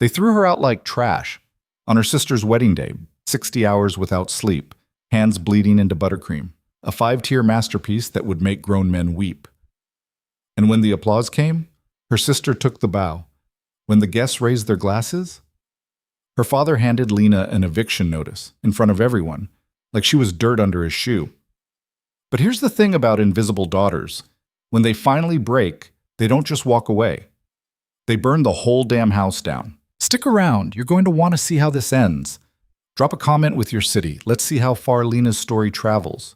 They threw her out like trash. On her sister's wedding day, 60 hours without sleep, hands bleeding into buttercream, a 5-tier masterpiece that would make grown men weep. And when the applause came, her sister took the bow. When the guests raised their glasses, her father handed Lena an eviction notice in front of everyone, like she was dirt under his shoe. But here's the thing about invisible daughters. When they finally break, they don't just walk away. They burn the whole damn house down. Stick around, you're going to want to see how this ends. Drop a comment with your city. Let's see how far Lena's story travels.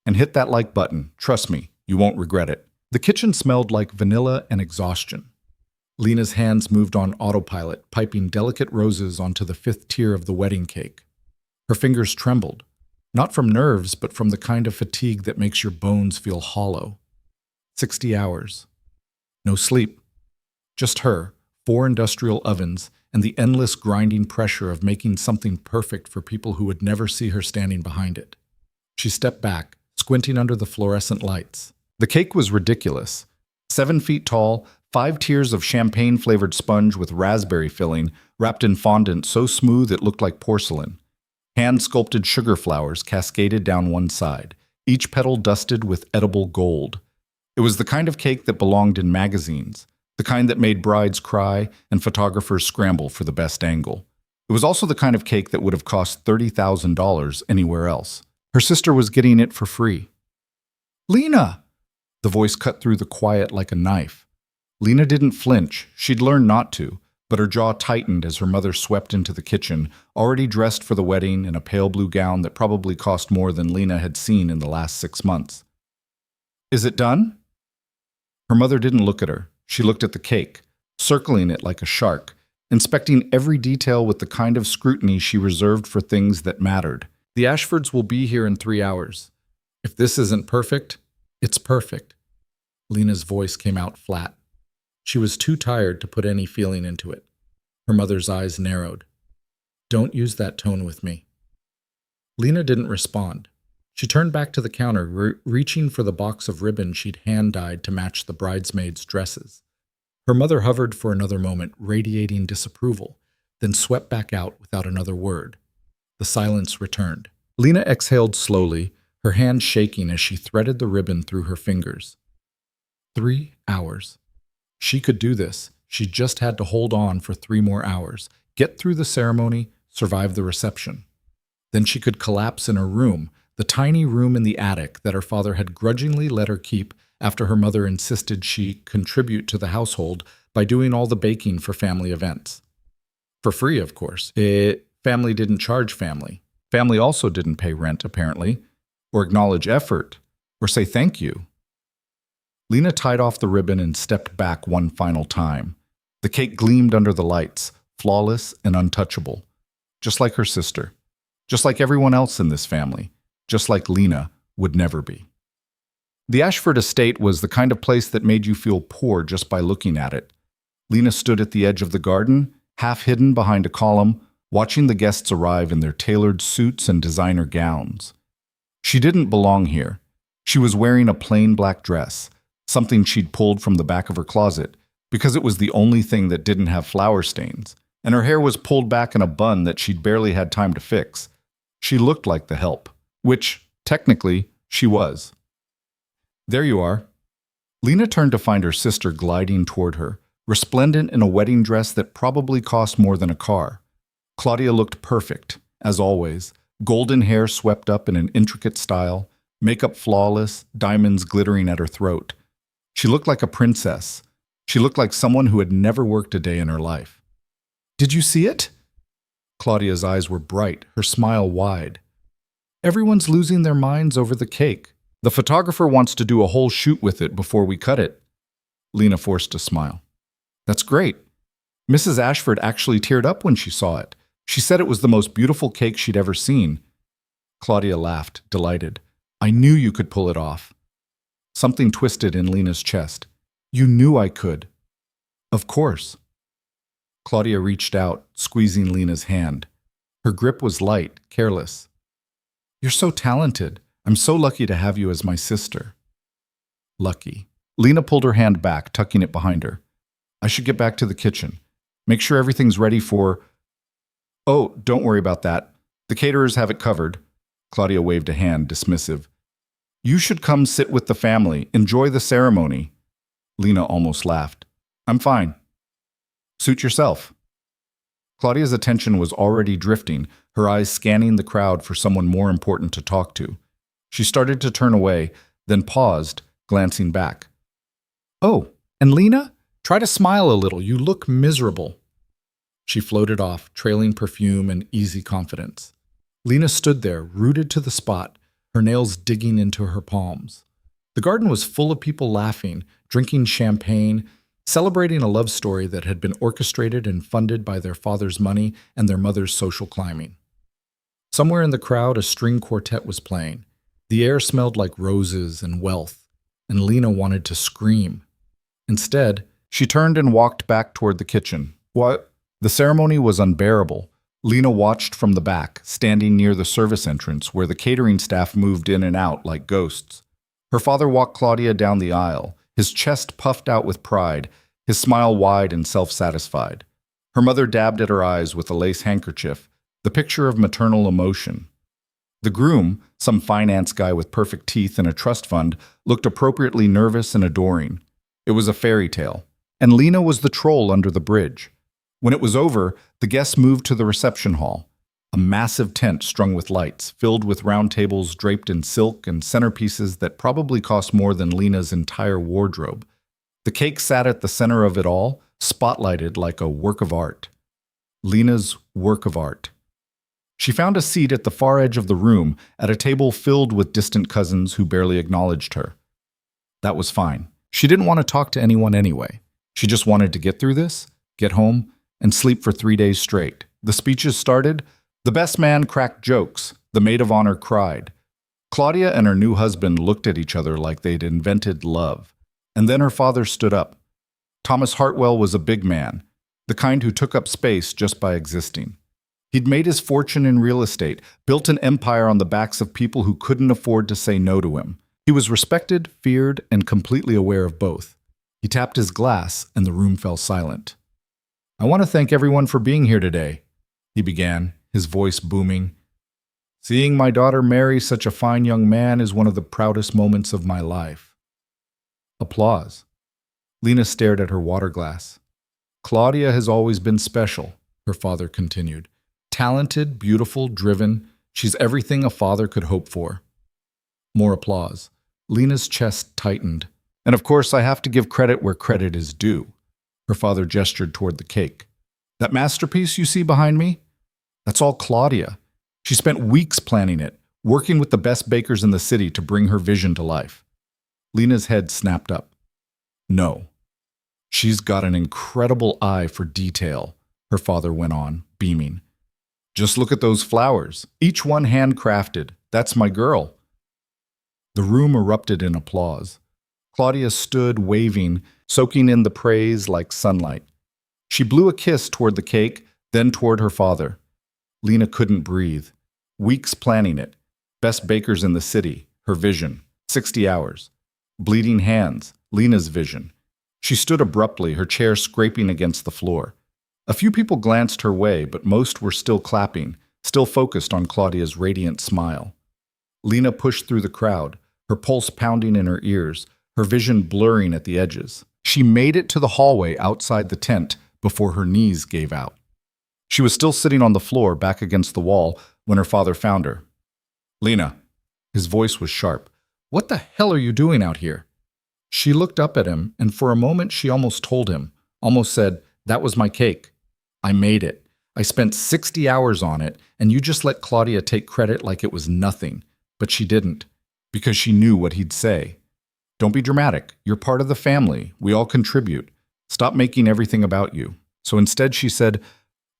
And hit that like button. Trust me, you won't regret it. The kitchen smelled like vanilla and exhaustion. Lena's hands moved on autopilot, piping delicate roses onto the 5th tier of the wedding cake. Her fingers trembled, not from nerves, but from the kind of fatigue that makes your bones feel hollow. 60 hours. No sleep. Just her, 4 industrial ovens, and the endless grinding pressure of making something perfect for people who would never see her standing behind it. She stepped back, squinting under the fluorescent lights. The cake was ridiculous. 7 feet tall, 5 tiers of champagne-flavored sponge with raspberry filling, wrapped in fondant so smooth it looked like porcelain. Hand-sculpted sugar flowers cascaded down one side, each petal dusted with edible gold. It was the kind of cake that belonged in magazines, the kind that made brides cry and photographers scramble for the best angle. It was also the kind of cake that would have cost $30,000 anywhere else. Her sister was getting it for free. "Lena!" The voice cut through the quiet like a knife. Lena didn't flinch. She'd learned not to, but her jaw tightened as her mother swept into the kitchen, already dressed for the wedding in a pale blue gown that probably cost more than Lena had seen in the last 6 months. "Is it done?" Her mother didn't look at her. She looked at the cake, circling it like a shark, inspecting every detail with the kind of scrutiny she reserved for things that mattered. "The Ashfords will be here in 3 hours. If this isn't perfect, it's perfect." Lena's voice came out flat. She was too tired to put any feeling into it. Her mother's eyes narrowed. "Don't use that tone with me." Lena didn't respond. She turned back to the counter, reaching for the box of ribbon she'd hand-dyed to match the bridesmaids' dresses. Her mother hovered for another moment, radiating disapproval, then swept back out without another word. The silence returned. Lena exhaled slowly, her hand shaking as she threaded the ribbon through her fingers. 3 hours. She could do this. She just had to hold on for 3 more hours, get through the ceremony, survive the reception. Then she could collapse in her room, the tiny room in the attic that her father had grudgingly let her keep after her mother insisted she contribute to the household by doing all the baking for family events. For free, of course. Family didn't charge family. Family also didn't pay rent, apparently, or acknowledge effort, or say thank you. Lena tied off the ribbon and stepped back one final time. The cake gleamed under the lights, flawless and untouchable. Just like her sister. Just like everyone else in this family. Just like Lena would never be. The Ashford estate was the kind of place that made you feel poor just by looking at it. Lena stood at the edge of the garden, half hidden behind a column, watching the guests arrive in their tailored suits and designer gowns. She didn't belong here. She was wearing a plain black dress, something she'd pulled from the back of her closet, because it was the only thing that didn't have flower stains, and her hair was pulled back in a bun that she'd barely had time to fix. She looked like the help. Which, technically, she was. "There you are." Lena turned to find her sister gliding toward her, resplendent in a wedding dress that probably cost more than a car. Claudia looked perfect, as always, golden hair swept up in an intricate style, makeup flawless, diamonds glittering at her throat. She looked like a princess. She looked like someone who had never worked a day in her life. "Did you see it?" Claudia's eyes were bright, her smile wide. "Everyone's losing their minds over the cake. The photographer wants to do a whole shoot with it before we cut it." Lena forced a smile. "That's great." Mrs. Ashford actually teared up when she saw it. She said it was the most beautiful cake she'd ever seen. Claudia laughed, delighted. "I knew you could pull it off." Something twisted in Lena's chest. "You knew I could." "Of course." Claudia reached out, squeezing Lena's hand. Her grip was light, careless. "You're so talented. I'm so lucky to have you as my sister." Lucky. Lena pulled her hand back, tucking it behind her. "I should get back to the kitchen. Make sure everything's ready for... Oh, don't worry about that. The caterers have it covered. Claudia waved a hand, dismissive. You should come sit with the family. Enjoy the ceremony. Lena almost laughed. I'm fine. Suit yourself. Claudia's attention was already drifting, her eyes scanning the crowd for someone more important to talk to. She started to turn away, then paused, glancing back. Oh, and Lena? Try to smile a little. You look miserable. She floated off, trailing perfume and easy confidence. Lena stood there, rooted to the spot, her nails digging into her palms. The garden was full of people laughing, drinking champagne, celebrating a love story that had been orchestrated and funded by their father's money and their mother's social climbing. Somewhere in the crowd, a string quartet was playing. The air smelled like roses and wealth, and Lena wanted to scream. Instead, she turned and walked back toward the kitchen. What? The ceremony was unbearable. Lena watched from the back, standing near the service entrance where the catering staff moved in and out like ghosts. Her father walked Claudia down the aisle, his chest puffed out with pride, his smile wide and self-satisfied. Her mother dabbed at her eyes with a lace handkerchief, the picture of maternal emotion. The groom, some finance guy with perfect teeth and a trust fund, looked appropriately nervous and adoring. It was a fairy tale, and Lena was the troll under the bridge. When it was over, the guests moved to the reception hall, a massive tent strung with lights, filled with round tables draped in silk and centerpieces that probably cost more than Lena's entire wardrobe. The cake sat at the center of it all, spotlighted like a work of art. Lena's work of art. She found a seat at the far edge of the room, at a table filled with distant cousins who barely acknowledged her. That was fine. She didn't want to talk to anyone anyway. She just wanted to get through this, get home, and sleep for 3 days straight. The speeches started. The best man cracked jokes. The maid of honor cried. Claudia and her new husband looked at each other like they'd invented love. And then her father stood up. Thomas Hartwell was a big man, the kind who took up space just by existing. He'd made his fortune in real estate, built an empire on the backs of people who couldn't afford to say no to him. He was respected, feared, and completely aware of both. He tapped his glass, and the room fell silent. I want to thank everyone for being here today, he began, his voice booming. Seeing my daughter marry such a fine young man is one of the proudest moments of my life. Applause. Lena stared at her water glass. Claudia has always been special, her father continued. Talented, beautiful, driven, she's everything a father could hope for. More applause. Lena's chest tightened. And of course, I have to give credit where credit is due. Her father gestured toward the cake. That masterpiece you see behind me? That's all Claudia. She spent weeks planning it, working with the best bakers in the city to bring her vision to life. Lena's head snapped up. No. She's got an incredible eye for detail, her father went on, beaming. Just look at those flowers, each one handcrafted. That's my girl. The room erupted in applause. Claudia stood waving, soaking in the praise like sunlight. She blew a kiss toward the cake, then toward her father. Lena couldn't breathe. Weeks planning it. Best bakers in the city. Her vision. 60 hours. Bleeding hands. Lena's vision. She stood abruptly, her chair scraping against the floor. A few people glanced her way, but most were still clapping, still focused on Claudia's radiant smile. Lena pushed through the crowd, her pulse pounding in her ears, her vision blurring at the edges. She made it to the hallway outside the tent before her knees gave out. She was still sitting on the floor, back against the wall, when her father found her. Lena. His voice was sharp. What the hell are you doing out here? She looked up at him, and for a moment she almost told him, almost said, that was my cake. I made it. I spent 60 hours on it, and you just let Claudia take credit like it was nothing. But she didn't, because she knew what he'd say. Don't be dramatic. You're part of the family. We all contribute. Stop making everything about you. So instead she said,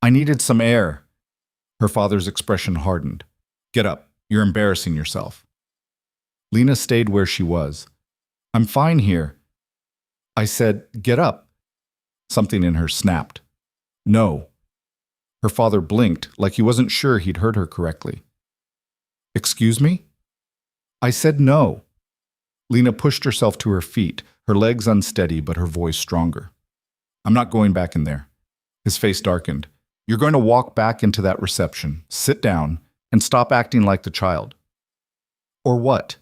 I needed some air. Her father's expression hardened. Get up. You're embarrassing yourself. Lena stayed where she was. I'm fine here. I said, get up. Something in her snapped. No. Her father blinked like he wasn't sure he'd heard her correctly. Excuse me? I said no. Lena pushed herself to her feet, her legs unsteady but her voice stronger. I'm not going back in there. His face darkened. You're going to walk back into that reception, sit down, and stop acting like the child. Or what?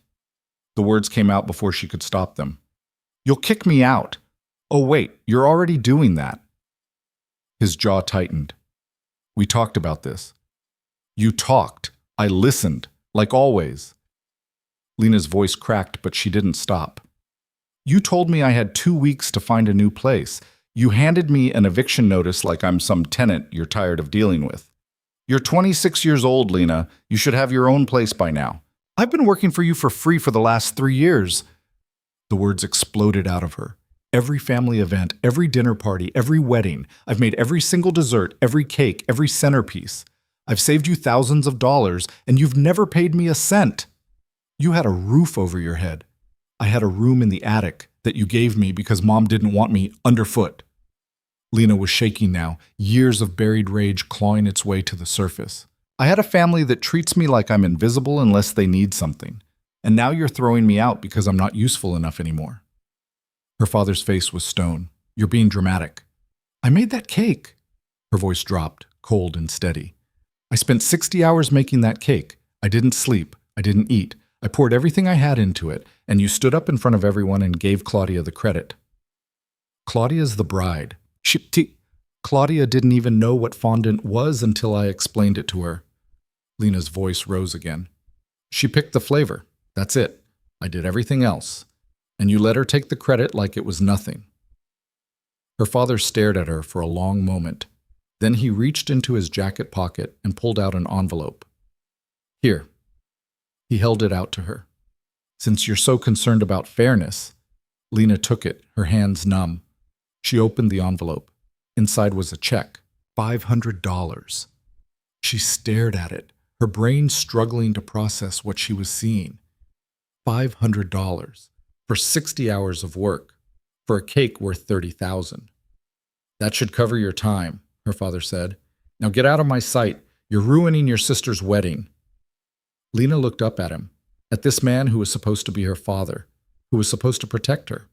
The words came out before she could stop them. You'll kick me out. Oh, wait, you're already doing that. His jaw tightened. We talked about this. You talked. I listened, like always. Lena's voice cracked, but she didn't stop. You told me I had 2 weeks to find a new place. You handed me an eviction notice like I'm some tenant you're tired of dealing with. You're 26 years old, Lena. You should have your own place by now. I've been working for you for free for the last 3 years. The words exploded out of her. Every family event, every dinner party, every wedding. I've made every single dessert, every cake, every centerpiece. I've saved you thousands of dollars, and you've never paid me a cent. You had a roof over your head. I had a room in the attic that you gave me because Mom didn't want me underfoot. Lena was shaking now, years of buried rage clawing its way to the surface. I had a family that treats me like I'm invisible unless they need something. And now you're throwing me out because I'm not useful enough anymore. Her father's face was stone. You're being dramatic. I made that cake. Her voice dropped, cold and steady. I spent 60 hours making that cake. I didn't sleep. I didn't eat. I poured everything I had into it, and you stood up in front of everyone and gave Claudia the credit. Claudia's the bride. Claudia didn't even know what fondant was until I explained it to her. Lena's voice rose again. She picked the flavor. That's it. I did everything else. And you let her take the credit like it was nothing. Her father stared at her for a long moment. Then he reached into his jacket pocket and pulled out an envelope. Here. He held it out to her. Since you're so concerned about fairness, Lena took it, her hands numb. She opened the envelope. Inside was a check, $500. She stared at it, her brain struggling to process what she was seeing. $500 for 60 hours of work, for a cake worth $30,000. That should cover your time, her father said. Now get out of my sight. You're ruining your sister's wedding. Lena looked up at him, at this man who was supposed to be her father, who was supposed to protect her,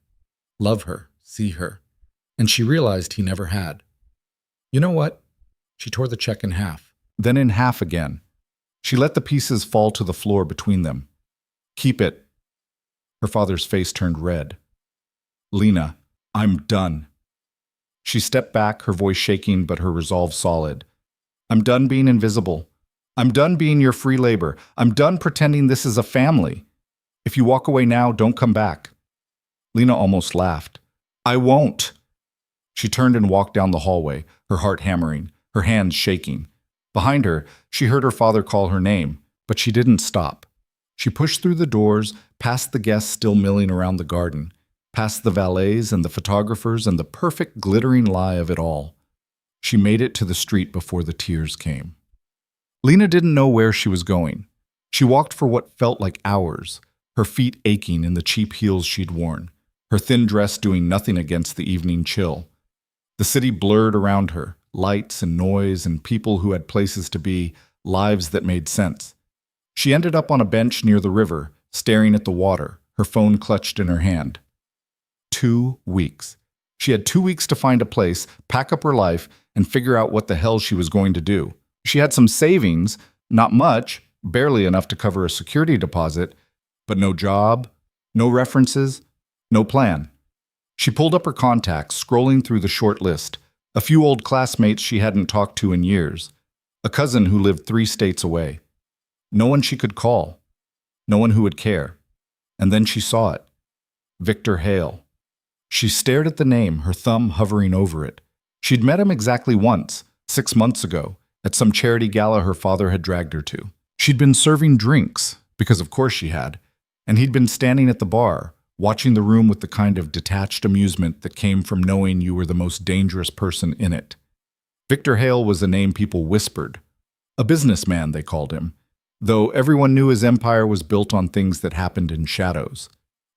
love her, see her, and she realized he never had. You know what? She tore the check in half, then in half again. She let the pieces fall to the floor between them. Keep it. Her father's face turned red. Lena, I'm done. She stepped back, her voice shaking but her resolve solid. I'm done being invisible. I'm done being your free labor. I'm done pretending this is a family. If you walk away now, don't come back. Lena almost laughed. I won't. She turned and walked down the hallway, her heart hammering, her hands shaking. Behind her, she heard her father call her name, but she didn't stop. She pushed through the doors, past the guests still milling around the garden, past the valets and the photographers and the perfect glittering lie of it all. She made it to the street before the tears came. Lena didn't know where she was going. She walked for what felt like hours, her feet aching in the cheap heels she'd worn, her thin dress doing nothing against the evening chill. The city blurred around her, lights and noise and people who had places to be, lives that made sense. She ended up on a bench near the river, staring at the water, her phone clutched in her hand. 2 weeks. She had 2 weeks to find a place, pack up her life, and figure out what the hell she was going to do. She had some savings, not much, barely enough to cover a security deposit, but no job, no references, no plan. She pulled up her contacts, scrolling through the short list. A few old classmates she hadn't talked to in years. A cousin who lived 3 states away. No one she could call. No one who would care. And then she saw it. Victor Hale. She stared at the name, her thumb hovering over it. She'd met him exactly once, 6 months ago, at some charity gala her father had dragged her to. She'd been serving drinks, because of course she had, and he'd been standing at the bar, watching the room with the kind of detached amusement that came from knowing you were the most dangerous person in it. Victor Hale was a name people whispered. A businessman, they called him, though everyone knew his empire was built on things that happened in shadows.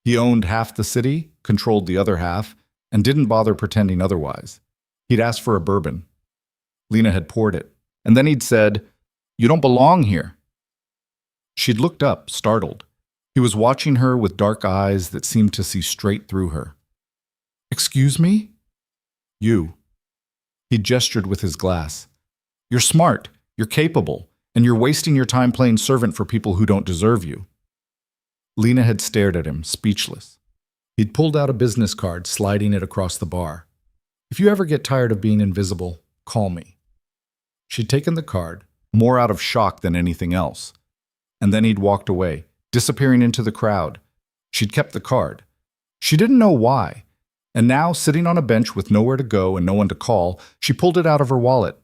He owned half the city, controlled the other half, and didn't bother pretending otherwise. He'd asked for a bourbon. Lena had poured it, and then he'd said, "You don't belong here." She'd looked up, startled. He was watching her with dark eyes that seemed to see straight through her. "Excuse me?" "You." He gestured with his glass. You're smart, you're capable, and you're wasting your time playing servant for people who don't deserve you. Lena had stared at him, speechless. He'd pulled out a business card, sliding it across the bar. If you ever get tired of being invisible, call me. She'd taken the card, more out of shock than anything else. And then he'd walked away, disappearing into the crowd. She'd kept the card. She didn't know why. And now, sitting on a bench with nowhere to go and no one to call, she pulled it out of her wallet.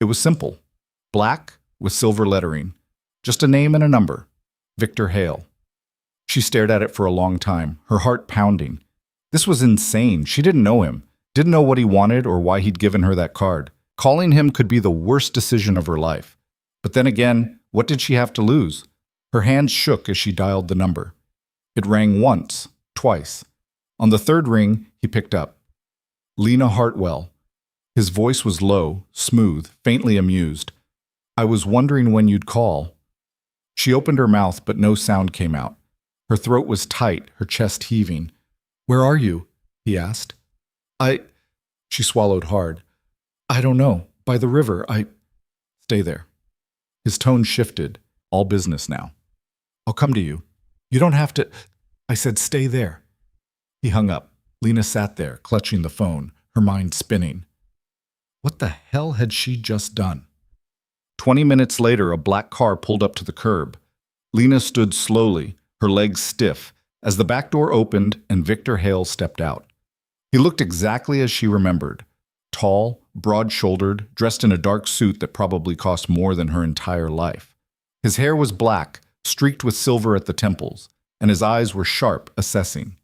It was simple. Black with silver lettering. Just a name and a number. Victor Hale. She stared at it for a long time, her heart pounding. This was insane. She didn't know him, didn't know what he wanted or why he'd given her that card. Calling him could be the worst decision of her life. But then again, what did she have to lose? Her hands shook as she dialed the number. It rang once, twice. On the third ring, he picked up. Lena Hartwell. His voice was low, smooth, faintly amused. I was wondering when you'd call. She opened her mouth, but no sound came out. Her throat was tight, her chest heaving. Where are you? He asked. She swallowed hard. I don't know. By the river. Stay there. His tone shifted. All business now. I'll come to you. You don't have to. I said stay there. He hung up. Lena sat there, clutching the phone, her mind spinning. What the hell had she just done? 20 minutes later, a black car pulled up to the curb. Lena stood slowly, her legs stiff, as the back door opened and Victor Hale stepped out. He looked exactly as she remembered. Tall, broad-shouldered, dressed in a dark suit that probably cost more than her entire life. His hair was black, streaked with silver at the temples, and his eyes were sharp, assessing.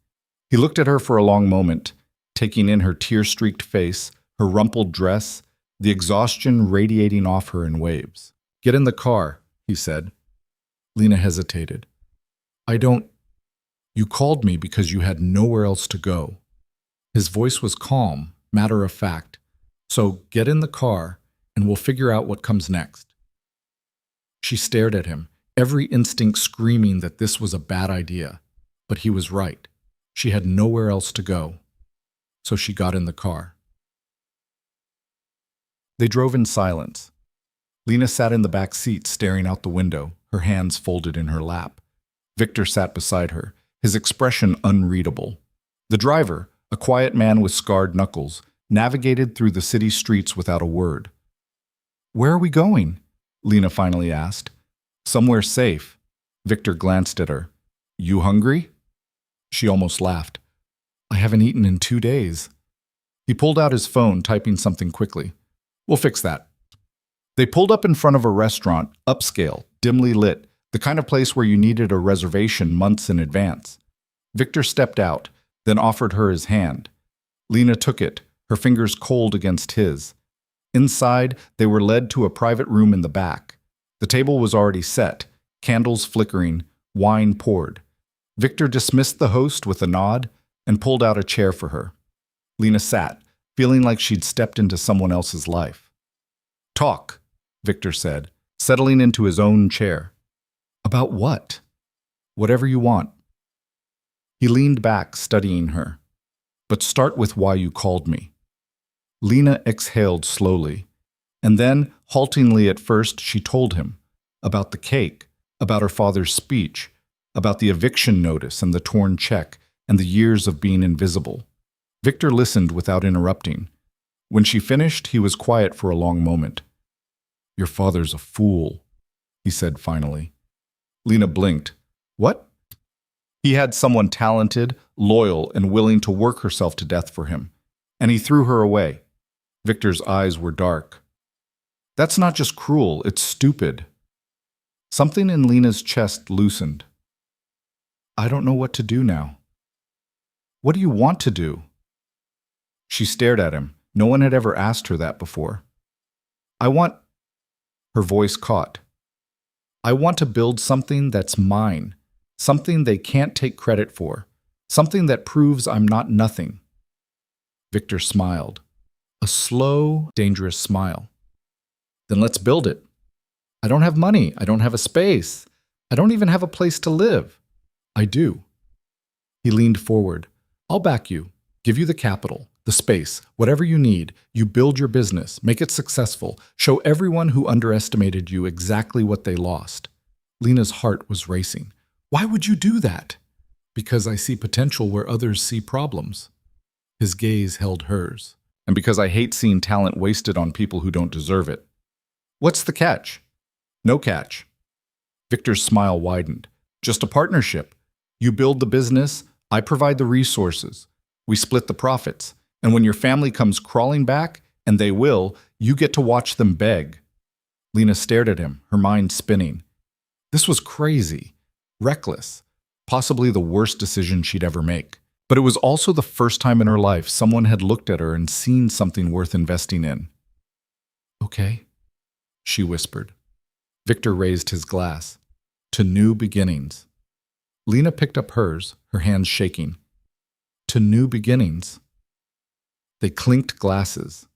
He looked at her for a long moment, taking in her tear-streaked face, her rumpled dress, the exhaustion radiating off her in waves. Get in the car, he said. Lena hesitated. You called me because you had nowhere else to go. His voice was calm, matter of fact. So get in the car, and we'll figure out what comes next. She stared at him, every instinct screaming that this was a bad idea. But he was right. She had nowhere else to go. So she got in the car. They drove in silence. Lena sat in the back seat, staring out the window, her hands folded in her lap. Victor sat beside her, his expression unreadable. The driver, a quiet man with scarred knuckles, navigated through the city streets without a word. Where are we going? Lena finally asked. Somewhere safe. Victor glanced at her. You hungry? She almost laughed. I haven't eaten in 2 days. He pulled out his phone, typing something quickly. We'll fix that. They pulled up in front of a restaurant, upscale, dimly lit, the kind of place where you needed a reservation months in advance. Victor stepped out, then offered her his hand. Lena took it, her fingers cold against his. Inside, they were led to a private room in the back. The table was already set, candles flickering, wine poured. Victor dismissed the host with a nod and pulled out a chair for her. Lena sat, feeling like she'd stepped into someone else's life. Talk, Victor said, settling into his own chair. About what? Whatever you want. He leaned back, studying her. But start with why you called me. Lena exhaled slowly, and then, haltingly at first, she told him about the cake, about her father's speech, about the eviction notice and the torn check and the years of being invisible. Victor listened without interrupting. When she finished, he was quiet for a long moment. Your father's a fool, he said finally. Lena blinked. What? He had someone talented, loyal, and willing to work herself to death for him, and he threw her away. Victor's eyes were dark. That's not just cruel, it's stupid. Something in Lena's chest loosened. I don't know what to do now. What do you want to do? She stared at him. No one had ever asked her that before. Her voice caught. I want to build something that's mine, something they can't take credit for, something that proves I'm not nothing. Victor smiled. A slow, dangerous smile. Then let's build it. I don't have money. I don't have a space. I don't even have a place to live. I do. He leaned forward. I'll back you, give you the capital, the space, whatever you need. You build your business, make it successful, show everyone who underestimated you exactly what they lost. Lena's heart was racing. Why would you do that? Because I see potential where others see problems. His gaze held hers. And because I hate seeing talent wasted on people who don't deserve it. What's the catch? No catch. Victor's smile widened. Just a partnership. You build the business, I provide the resources. We split the profits. And when your family comes crawling back, and they will, you get to watch them beg. Lena stared at him, her mind spinning. This was crazy, reckless, possibly the worst decision she'd ever make. But it was also the first time in her life someone had looked at her and seen something worth investing in. Okay, she whispered. Victor raised his glass. To new beginnings. Lena picked up hers, her hands shaking. To new beginnings. They clinked glasses.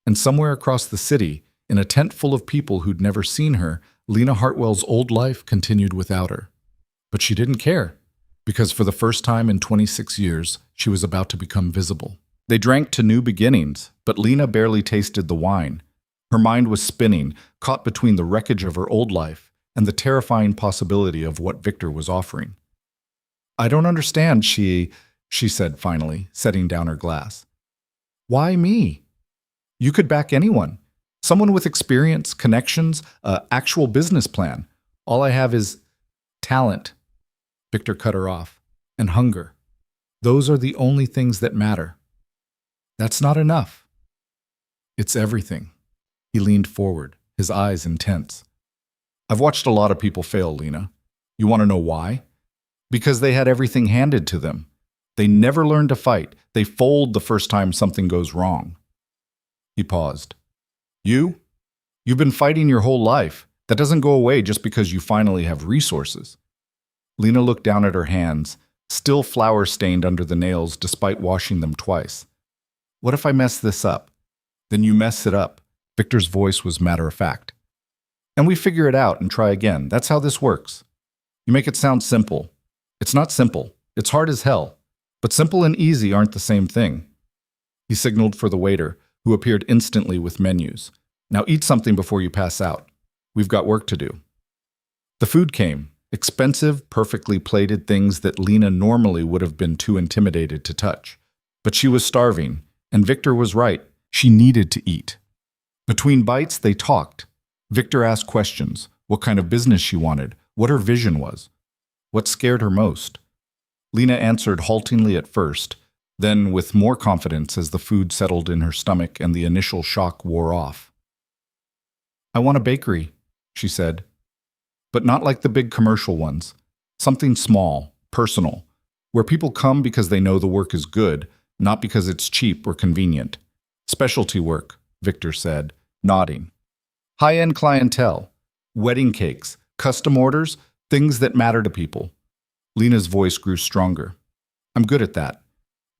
And somewhere across the city, in a tent full of people who'd never seen her, Lena Hartwell's old life continued without her. But she didn't care, because for the first time in 26 years, she was about to become visible. They drank to new beginnings, but Lena barely tasted the wine. Her mind was spinning, caught between the wreckage of her old life and the terrifying possibility of what Victor was offering. I don't understand, she said finally, setting down her glass. Why me? You could back anyone. Someone with experience, connections, actual business plan. All I have is talent. Victor cut her off. And hunger. Those are the only things that matter. That's not enough. It's everything. He leaned forward, his eyes intense. I've watched a lot of people fail, Lena. You want to know why? Because they had everything handed to them. They never learn to fight. They fold the first time something goes wrong. He paused. You've been fighting your whole life. That doesn't go away just because you finally have resources. Lena looked down at her hands, still flour-stained under the nails despite washing them twice. What if I mess this up? Then you mess it up. Victor's voice was matter-of-fact. And we figure it out and try again. That's how this works. You make it sound simple. It's not simple. It's hard as hell. But simple and easy aren't the same thing. He signaled for the waiter, who appeared instantly with menus. Now eat something before you pass out. We've got work to do. The food came. Expensive, perfectly plated things that Lena normally would have been too intimidated to touch. But she was starving, and Victor was right. She needed to eat. Between bites, they talked. Victor asked questions, what kind of business she wanted, what her vision was, what scared her most. Lena answered haltingly at first, then with more confidence as the food settled in her stomach and the initial shock wore off. I want a bakery, she said, but not like the big commercial ones. Something small, personal, where people come because they know the work is good, not because it's cheap or convenient. Specialty work, Victor said, nodding. High-end clientele, wedding cakes, custom orders, things that matter to people. Lena's voice grew stronger. I'm good at that.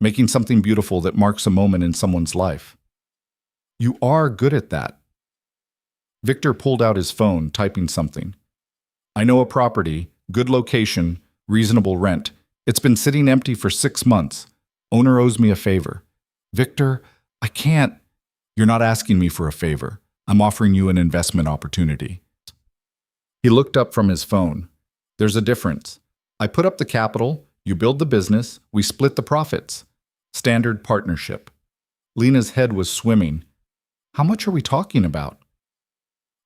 Making something beautiful that marks a moment in someone's life. You are good at that. Victor pulled out his phone, typing something. I know a property, good location, reasonable rent. It's been sitting empty for 6 months. Owner owes me a favor. Victor, I can't. You're not asking me for a favor. I'm offering you an investment opportunity. He looked up from his phone. There's a difference. I put up the capital, you build the business, we split the profits. Standard partnership. Lena's head was swimming. How much are we talking about?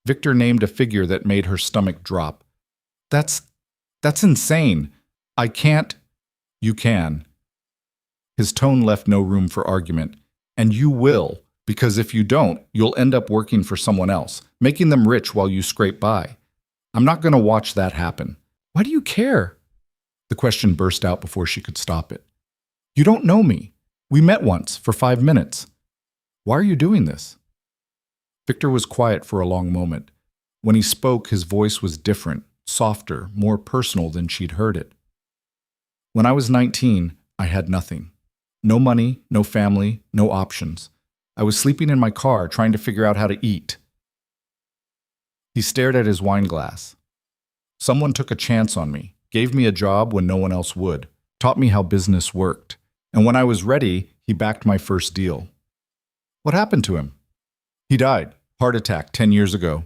Victor named a figure that made her stomach drop. That's insane. I can't. You can. His tone left no room for argument. And you will. Because if you don't, you'll end up working for someone else, making them rich while you scrape by. I'm not going to watch that happen. Why do you care? The question burst out before she could stop it. You don't know me. We met once for 5 minutes. Why are you doing this? Victor was quiet for a long moment. When he spoke, his voice was different, softer, more personal than she'd heard it. When I was 19, I had nothing. No money, no family, no options. I was sleeping in my car trying to figure out how to eat. He stared at his wine glass. Someone took a chance on me, gave me a job when no one else would, taught me how business worked. And when I was ready, He backed my first deal. What happened to him? He died. Heart attack 10 years ago.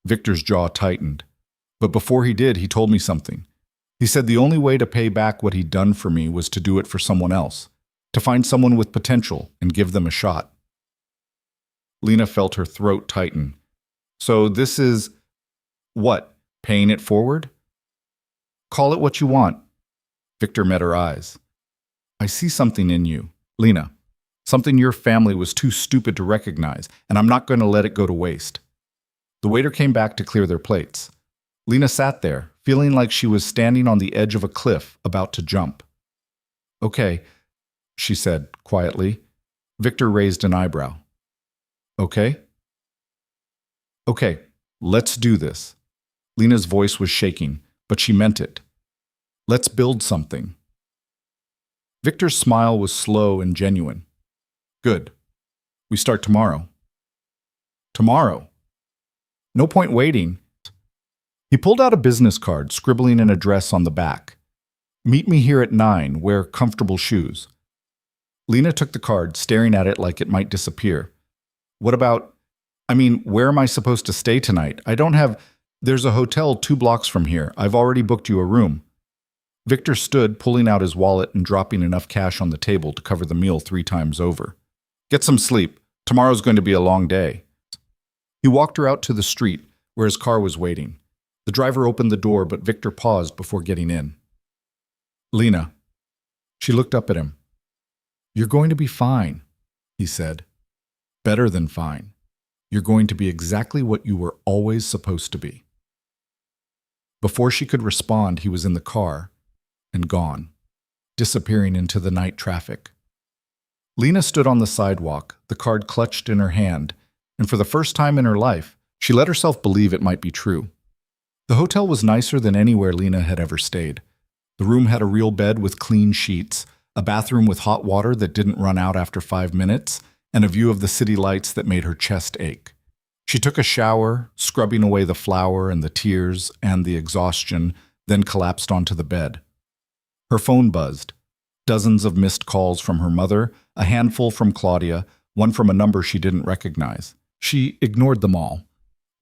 Victor's jaw tightened. But before he did, he told me something. He said the only way to pay back what he'd done for me was to do it for someone else, to find someone with potential and give them a shot. Lena felt her throat tighten. So this is, what, paying it forward? Call it what you want. Victor met her eyes. I see something in you, Lena. Something your family was too stupid to recognize, and I'm not going to let it go to waste. The waiter came back to clear their plates. Lena sat there, feeling like she was standing on the edge of a cliff, about to jump. Okay, she said quietly. Victor raised an eyebrow. Okay? Okay, let's do this. Lena's voice was shaking, but she meant it. Let's build something. Victor's smile was slow and genuine. Good. We start tomorrow. Tomorrow. No point waiting. He pulled out a business card, scribbling an address on the back. Meet me here at 9, wear comfortable shoes. Lena took the card, staring at it like it might disappear. What about, where am I supposed to stay tonight? There's a hotel 2 blocks from here. I've already booked you a room. Victor stood, pulling out his wallet and dropping enough cash on the table to cover the meal 3 times over. Get some sleep. Tomorrow's going to be a long day. He walked her out to the street, where his car was waiting. The driver opened the door, but Victor paused before getting in. Lena. She looked up at him. You're going to be fine, he said. Better than fine. You're going to be exactly what you were always supposed to be. Before she could respond, he was in the car and gone, disappearing into the night traffic. Lena stood on the sidewalk, the card clutched in her hand, and for the first time in her life, she let herself believe it might be true. The hotel was nicer than anywhere Lena had ever stayed. The room had a real bed with clean sheets, a bathroom with hot water that didn't run out after 5 minutes, and a view of the city lights that made her chest ache. She took a shower, scrubbing away the flour and the tears and the exhaustion, then collapsed onto the bed. Her phone buzzed. Dozens of missed calls from her mother, a handful from Claudia, one from a number she didn't recognize. She ignored them all.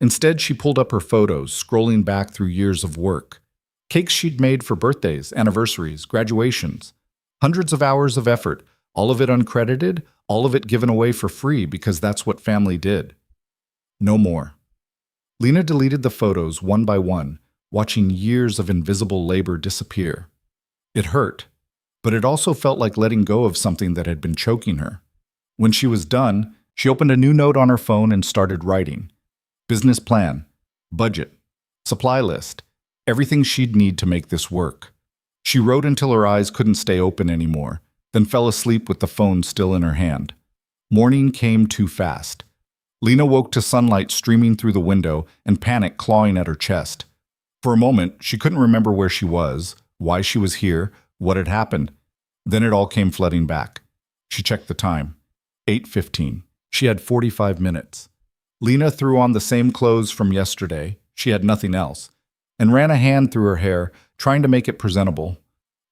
Instead, she pulled up her photos, scrolling back through years of work. Cakes she'd made for birthdays, anniversaries, graduations. Hundreds of hours of effort, all of it uncredited, all of it given away for free because that's what family did. No more. Lena deleted the photos one by one, watching years of invisible labor disappear. It hurt, but it also felt like letting go of something that had been choking her. When she was done, she opened a new note on her phone and started writing. Business plan, budget, supply list, everything she'd need to make this work. She wrote until her eyes couldn't stay open anymore, then fell asleep with the phone still in her hand. Morning came too fast. Lena woke to sunlight streaming through the window and panic clawing at her chest. For a moment, she couldn't remember where she was, why she was here, what had happened. Then it all came flooding back. She checked the time. 8:15. She had 45 minutes. Lena threw on the same clothes from yesterday, she had nothing else, and ran a hand through her hair, trying to make it presentable.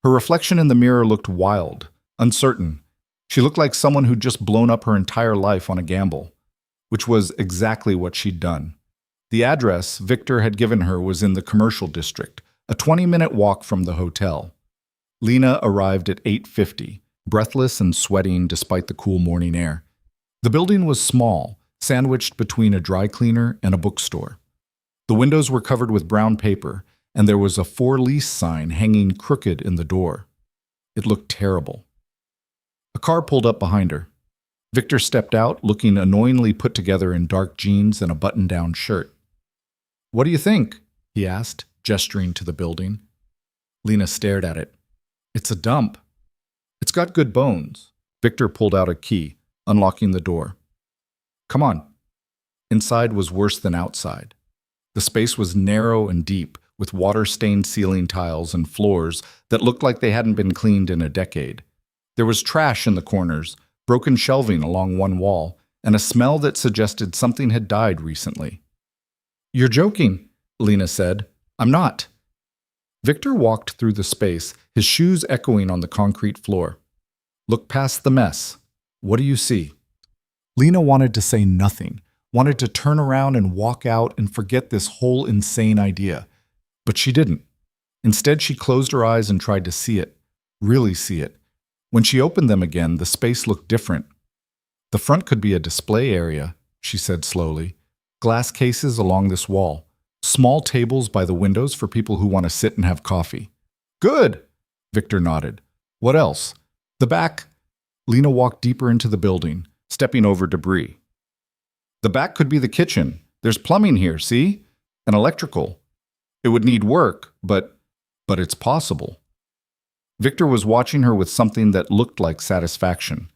Her reflection in the mirror looked wild, uncertain. She looked like someone who'd just blown up her entire life on a gamble, which was exactly what she'd done. The address Victor had given her was in the commercial district, a 20-minute walk from the hotel. Lena arrived at 8:50, breathless and sweating despite the cool morning air. The building was small, sandwiched between a dry cleaner and a bookstore. The windows were covered with brown paper, and there was a for lease sign hanging crooked in the door. It looked terrible. A car pulled up behind her. Victor stepped out, looking annoyingly put together in dark jeans and a button-down shirt. "What do you think?" he asked, gesturing to the building. Lena stared at it. "It's a dump." "It's got good bones." Victor pulled out a key, unlocking the door. "Come on." Inside was worse than outside. The space was narrow and deep, with water-stained ceiling tiles and floors that looked like they hadn't been cleaned in a decade. There was trash in the corners, broken shelving along one wall, and a smell that suggested something had died recently. "You're joking," Lena said. "I'm not." Victor walked through the space, his shoes echoing on the concrete floor. Look past the mess. What do you see? Lena wanted to say nothing, wanted to turn around and walk out and forget this whole insane idea. But she didn't. Instead, she closed her eyes and tried to see it, really see it. When she opened them again, the space looked different. The front could be a display area, she said slowly. Glass cases along this wall. Small tables by the windows for people who want to sit and have coffee. Good, Victor nodded. What else? The back. Lena walked deeper into the building, stepping over debris. The back could be the kitchen. There's plumbing here, see? And electrical. It would need work, but it's possible. Victor was watching her with something that looked like satisfaction.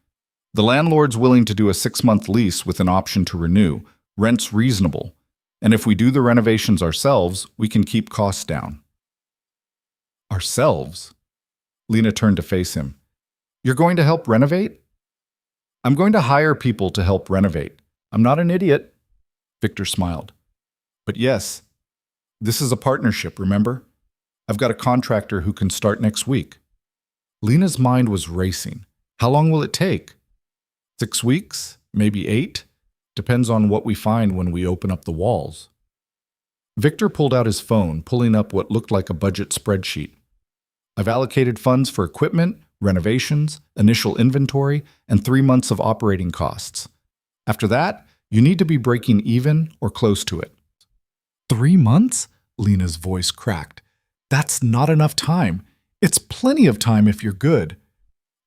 The landlord's willing to do a 6-month lease with an option to renew. Rent's reasonable. And if we do the renovations ourselves, we can keep costs down. Ourselves? Lena turned to face him. You're going to help renovate? I'm going to hire people to help renovate. I'm not an idiot. Victor smiled. But yes, this is a partnership, remember? I've got a contractor who can start next week. Lena's mind was racing. How long will it take? 6 weeks? Maybe 8? Depends on what we find when we open up the walls. Victor pulled out his phone, pulling up what looked like a budget spreadsheet. I've allocated funds for equipment, renovations, initial inventory, and 3 months of operating costs. After that, you need to be breaking even or close to it. 3 months? Lena's voice cracked. That's not enough time. It's plenty of time if you're good.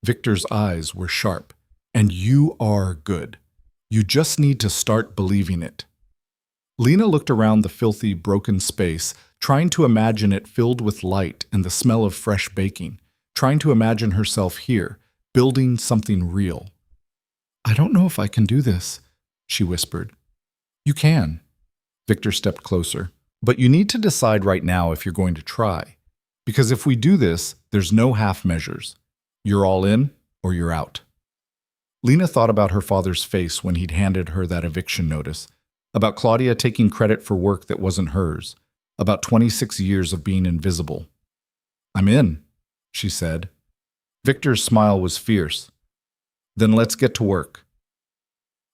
Victor's eyes were sharp. And you are good. You just need to start believing it. Lena looked around the filthy, broken space, trying to imagine it filled with light and the smell of fresh baking, trying to imagine herself here, building something real. I don't know if I can do this, she whispered. You can. Victor stepped closer. But you need to decide right now if you're going to try. Because if we do this, there's no half measures. You're all in or you're out. Lena thought about her father's face when he'd handed her that eviction notice, about Claudia taking credit for work that wasn't hers, about 26 years of being invisible. I'm in, she said. Victor's smile was fierce. Then let's get to work.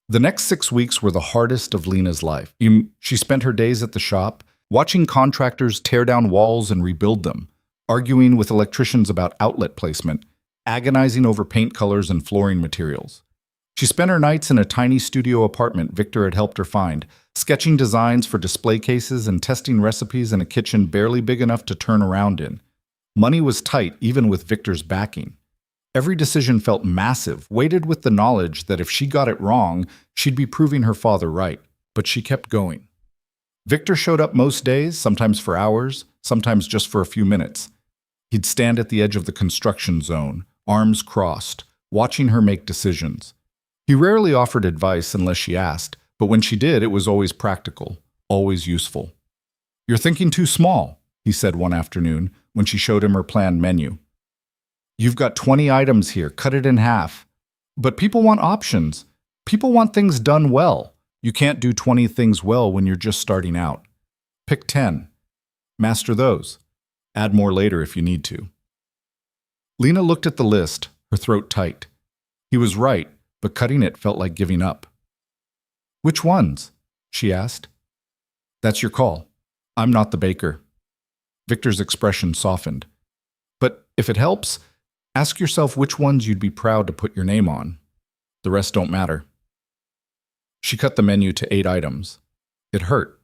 The next 6 weeks were the hardest of Lena's life. She spent her days at the shop, watching contractors tear down walls and rebuild them, arguing with electricians about outlet placement, agonizing over paint colors and flooring materials. She spent her nights in a tiny studio apartment Victor had helped her find, sketching designs for display cases and testing recipes in a kitchen barely big enough to turn around in. Money was tight even with Victor's backing. Every decision felt massive, weighted with the knowledge that if she got it wrong, she'd be proving her father right. But she kept going. Victor showed up most days, sometimes for hours, sometimes just for a few minutes. He'd stand at the edge of the construction zone, arms crossed, watching her make decisions. He rarely offered advice unless she asked, but when she did, it was always practical, always useful. You're thinking too small, he said one afternoon when she showed him her planned menu. You've got 20 items here, cut it in half. But people want options. People want things done well. You can't do 20 things well when you're just starting out. Pick 10. Master those. Add more later if you need to. Lena looked at the list, her throat tight. He was right, but cutting it felt like giving up. Which ones? She asked. That's your call. I'm not the baker. Victor's expression softened. But if it helps, ask yourself which ones you'd be proud to put your name on. The rest don't matter. She cut the menu to 8 items. It hurt,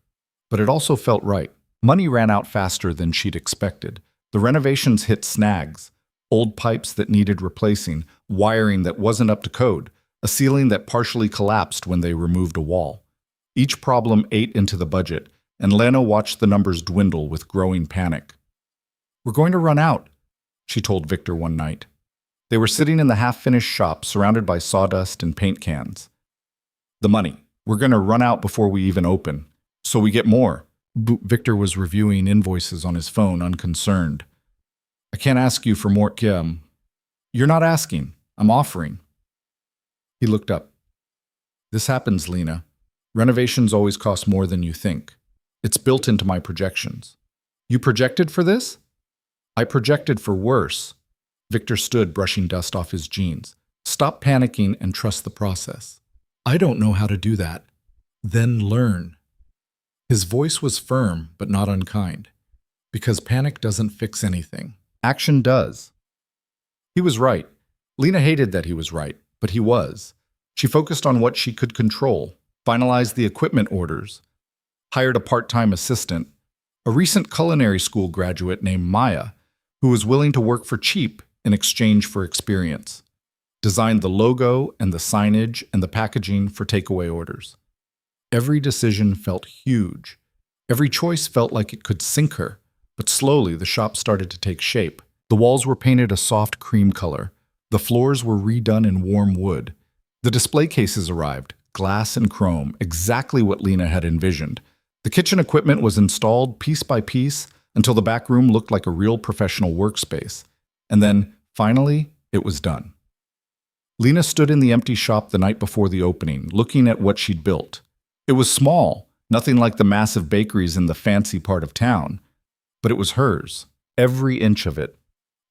but it also felt right. Money ran out faster than she'd expected. The renovations hit snags. Old pipes that needed replacing, wiring that wasn't up to code, a ceiling that partially collapsed when they removed a wall. Each problem ate into the budget, and Lena watched the numbers dwindle with growing panic. We're going to run out, she told Victor one night. They were sitting in the half-finished shop surrounded by sawdust and paint cans. The money. We're going to run out before we even open. So we get more. Victor was reviewing invoices on his phone, unconcerned. I can't ask you for more, Kim. You're not asking. I'm offering. He looked up. This happens, Lena. Renovations always cost more than you think. It's built into my projections. You projected for this? I projected for worse. Victor stood, brushing dust off his jeans. Stop panicking and trust the process. I don't know how to do that. Then learn. His voice was firm, but not unkind. Because panic doesn't fix anything. Action does. He was right. Lena hated that he was right, but he was. She focused on what she could control, finalized the equipment orders, hired a part-time assistant, a recent culinary school graduate named Maya, who was willing to work for cheap in exchange for experience, designed the logo and the signage and the packaging for takeaway orders. Every decision felt huge. Every choice felt like it could sink her, but slowly the shop started to take shape. The walls were painted a soft cream color. The floors were redone in warm wood. The display cases arrived, glass and chrome, exactly what Lena had envisioned. The kitchen equipment was installed piece by piece until the back room looked like a real professional workspace. And then, finally, it was done. Lena stood in the empty shop the night before the opening, looking at what she'd built. It was small, nothing like the massive bakeries in the fancy part of town. But it was hers, every inch of it.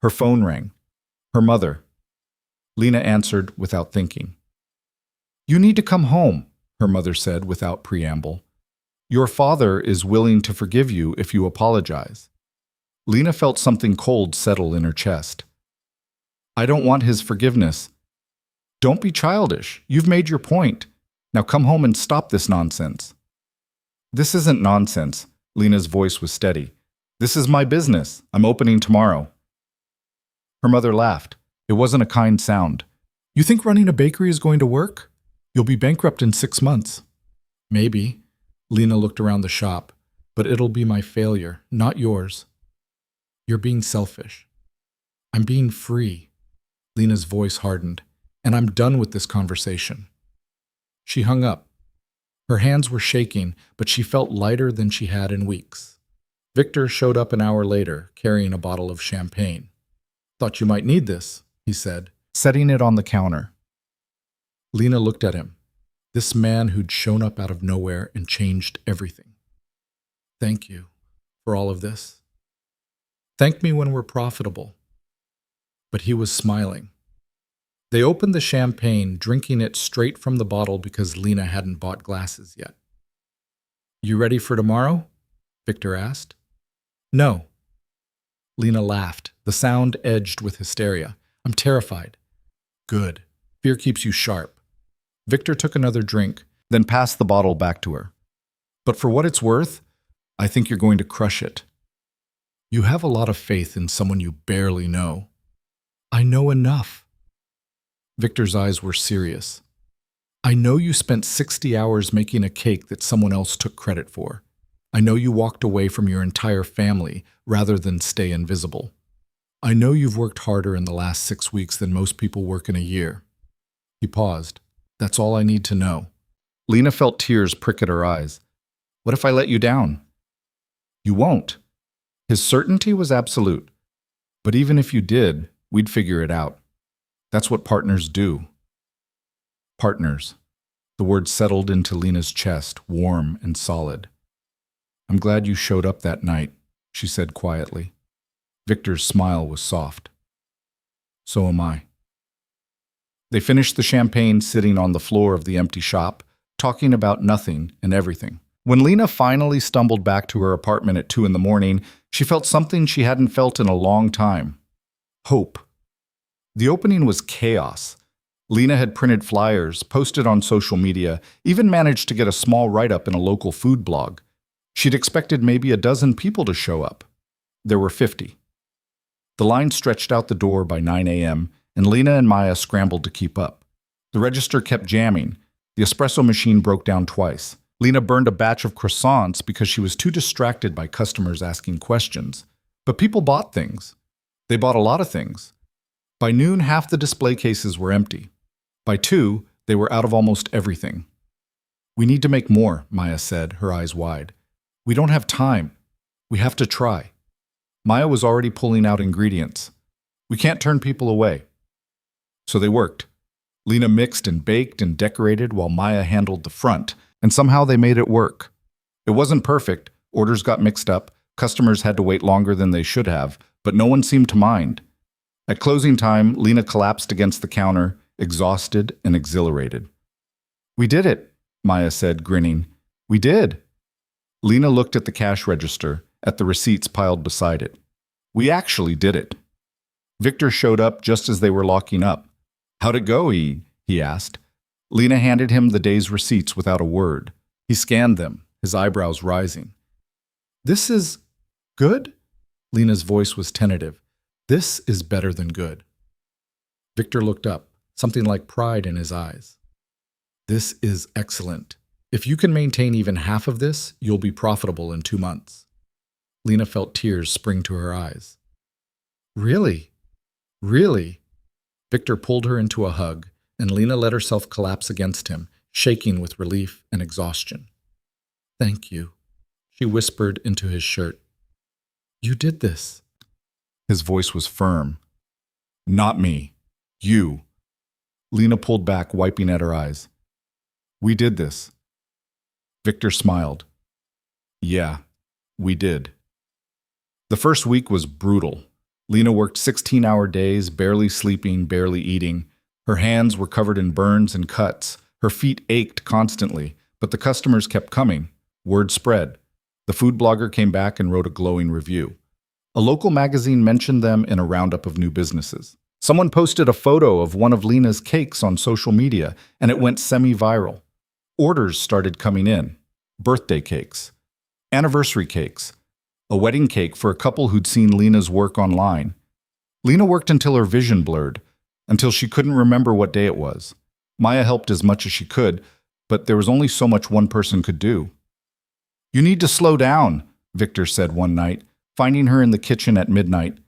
Her phone rang. Her mother. Lena answered without thinking. You need to come home, her mother said without preamble. Your father is willing to forgive you if you apologize. Lena felt something cold settle in her chest. I don't want his forgiveness. Don't be childish. You've made your point. Now come home and stop this nonsense. This isn't nonsense. Lena's voice was steady. This is my business. I'm opening tomorrow. Her mother laughed. It wasn't a kind sound. You think running a bakery is going to work? You'll be bankrupt in 6 months. Maybe. Lena looked around the shop. But it'll be my failure, not yours. You're being selfish. I'm being free. Lena's voice hardened. And I'm done with this conversation. She hung up. Her hands were shaking, but she felt lighter than she had in weeks. Victor showed up an hour later, carrying a bottle of champagne. Thought you might need this, he said, setting it on the counter. Lena looked at him. This man who'd shown up out of nowhere and changed everything. Thank you for all of this. Thank me when we're profitable. But he was smiling. They opened the champagne, drinking it straight from the bottle because Lena hadn't bought glasses yet. You ready for tomorrow? Victor asked. No. Lena laughed, the sound edged with hysteria. I'm terrified. Good. Fear keeps you sharp. Victor took another drink, then passed the bottle back to her. But for what it's worth, I think you're going to crush it. You have a lot of faith in someone you barely know. I know enough. Victor's eyes were serious. I know you spent 60 hours making a cake that someone else took credit for. I know you walked away from your entire family rather than stay invisible. I know you've worked harder in the last 6 weeks than most people work in a year. He paused. That's all I need to know. Lena felt tears prick at her eyes. What if I let you down? You won't. His certainty was absolute. But even if you did, we'd figure it out. That's what partners do. Partners. The word settled into Lena's chest, warm and solid. I'm glad you showed up that night, she said quietly. Victor's smile was soft. So am I. They finished the champagne sitting on the floor of the empty shop, talking about nothing and everything. When Lena finally stumbled back to her apartment at 2 a.m, she felt something she hadn't felt in a long time. Hope. The opening was chaos. Lena had printed flyers, posted on social media, even managed to get a small write-up in a local food blog. She'd expected maybe a dozen people to show up. There were 50. The line stretched out the door by 9 a.m., and Lena and Maya scrambled to keep up. The register kept jamming. The espresso machine broke down twice. Lena burned a batch of croissants because she was too distracted by customers asking questions. But people bought things. They bought a lot of things. By noon, half the display cases were empty. By 2, they were out of almost everything. We need to make more, Maya said, her eyes wide. We don't have time. We have to try. Maya was already pulling out ingredients. We can't turn people away. So they worked. Lena mixed and baked and decorated while Maya handled the front, and somehow they made it work. It wasn't perfect. Orders got mixed up. Customers had to wait longer than they should have, but no one seemed to mind. At closing time, Lena collapsed against the counter, exhausted and exhilarated. "We did it," Maya said, grinning. "We did." Lena looked at the cash register, at the receipts piled beside it. "We actually did it." Victor showed up just as they were locking up. "How'd it go, he asked. Lena handed him the day's receipts without a word. He scanned them, his eyebrows rising. "This is good?" Lena's voice was tentative. "This is better than good." Victor looked up, something like pride in his eyes. "This is excellent. If you can maintain even half of this, you'll be profitable in 2 months." Lena felt tears spring to her eyes. "Really? Really?" Victor pulled her into a hug, and Lena let herself collapse against him, shaking with relief and exhaustion. "Thank you," she whispered into his shirt. "You did this." His voice was firm. "Not me. You." Lena pulled back, wiping at her eyes. "We did this." Victor smiled. "Yeah, we did." The first week was brutal. Lena worked 16-hour days, barely sleeping, barely eating. Her hands were covered in burns and cuts. Her feet ached constantly, but the customers kept coming. Word spread. The food blogger came back and wrote a glowing review. A local magazine mentioned them in a roundup of new businesses. Someone posted a photo of one of Lena's cakes on social media, and it went semi-viral. Orders started coming in. Birthday cakes, anniversary cakes, a wedding cake for a couple who'd seen Lena's work online. Lena worked until her vision blurred, until she couldn't remember what day it was. Maya helped as much as she could, but there was only so much one person could do. "You need to slow down," Victor said one night, finding her in the kitchen at midnight.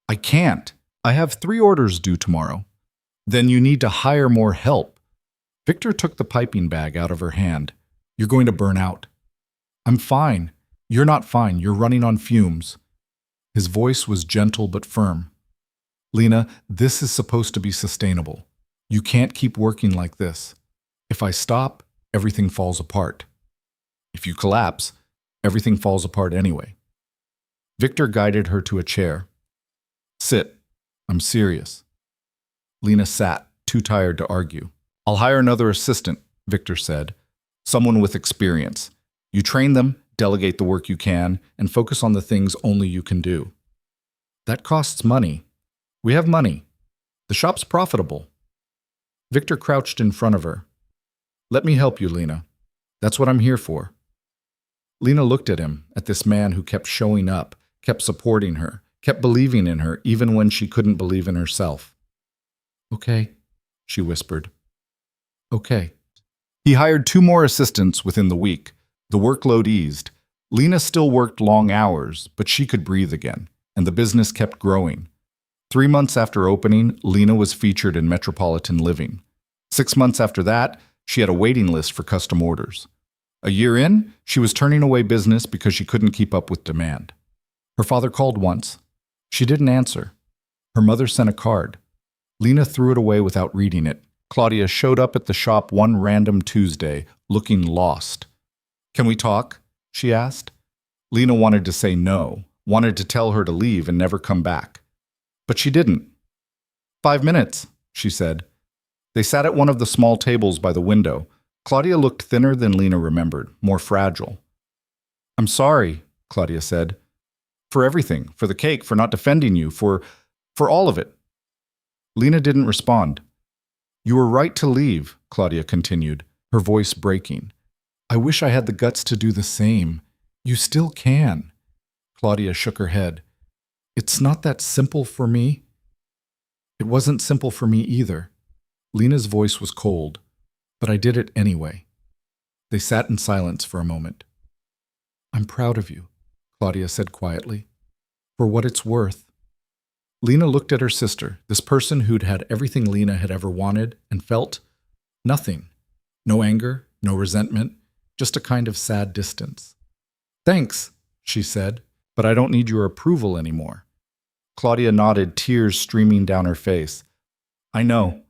"I can't. I have 3 orders due tomorrow." "Then you need to hire more help." Victor took the piping bag out of her hand. "You're going to burn out." "I'm fine." "You're not fine. You're running on fumes." His voice was gentle but firm. "Lena, this is supposed to be sustainable. You can't keep working like this. If I stop, everything falls apart. If you collapse, everything falls apart anyway." Victor guided her to a chair. "Sit. I'm serious." Lena sat, too tired to argue. "I'll hire another assistant," Victor said. "Someone with experience. You train them, delegate the work you can, and focus on the things only you can do." "That costs money." "We have money. The shop's profitable." Victor crouched in front of her. "Let me help you, Lena. That's what I'm here for." Lena looked at him, at this man who kept showing up, kept supporting her, kept believing in her even when she couldn't believe in herself. "Okay," she whispered. "Okay." He hired 2 more assistants within the week. The workload eased. Lena still worked long hours, but she could breathe again, and the business kept growing. 3 months after opening, Lena was featured in Metropolitan Living. 6 months after that, she had a waiting list for custom orders. A year in, she was turning away business because she couldn't keep up with demand. Her father called once. She didn't answer. Her mother sent a card. Lena threw it away without reading it. Claudia showed up at the shop one random Tuesday, looking lost. "Can we talk?" she asked. Lena wanted to say no, wanted to tell her to leave and never come back. But she didn't. "5 minutes," she said. They sat at one of the small tables by the window. Claudia looked thinner than Lena remembered, more fragile. "I'm sorry," Claudia said. "For everything, for the cake, for not defending you, for all of it." Lena didn't respond. "You were right to leave," Claudia continued, her voice breaking. "I wish I had the guts to do the same. You still can." Claudia shook her head. "It's not that simple for me." "It wasn't simple for me either." Lena's voice was cold, but I did it anyway. They sat in silence for a moment. "I'm proud of you," Claudia said quietly. "For what it's worth." Lena looked at her sister, this person who'd had everything Lena had ever wanted and felt nothing. No anger, no resentment, just a kind of sad distance. "Thanks," she said, "but I don't need your approval anymore." Claudia nodded, tears streaming down her face. "I know."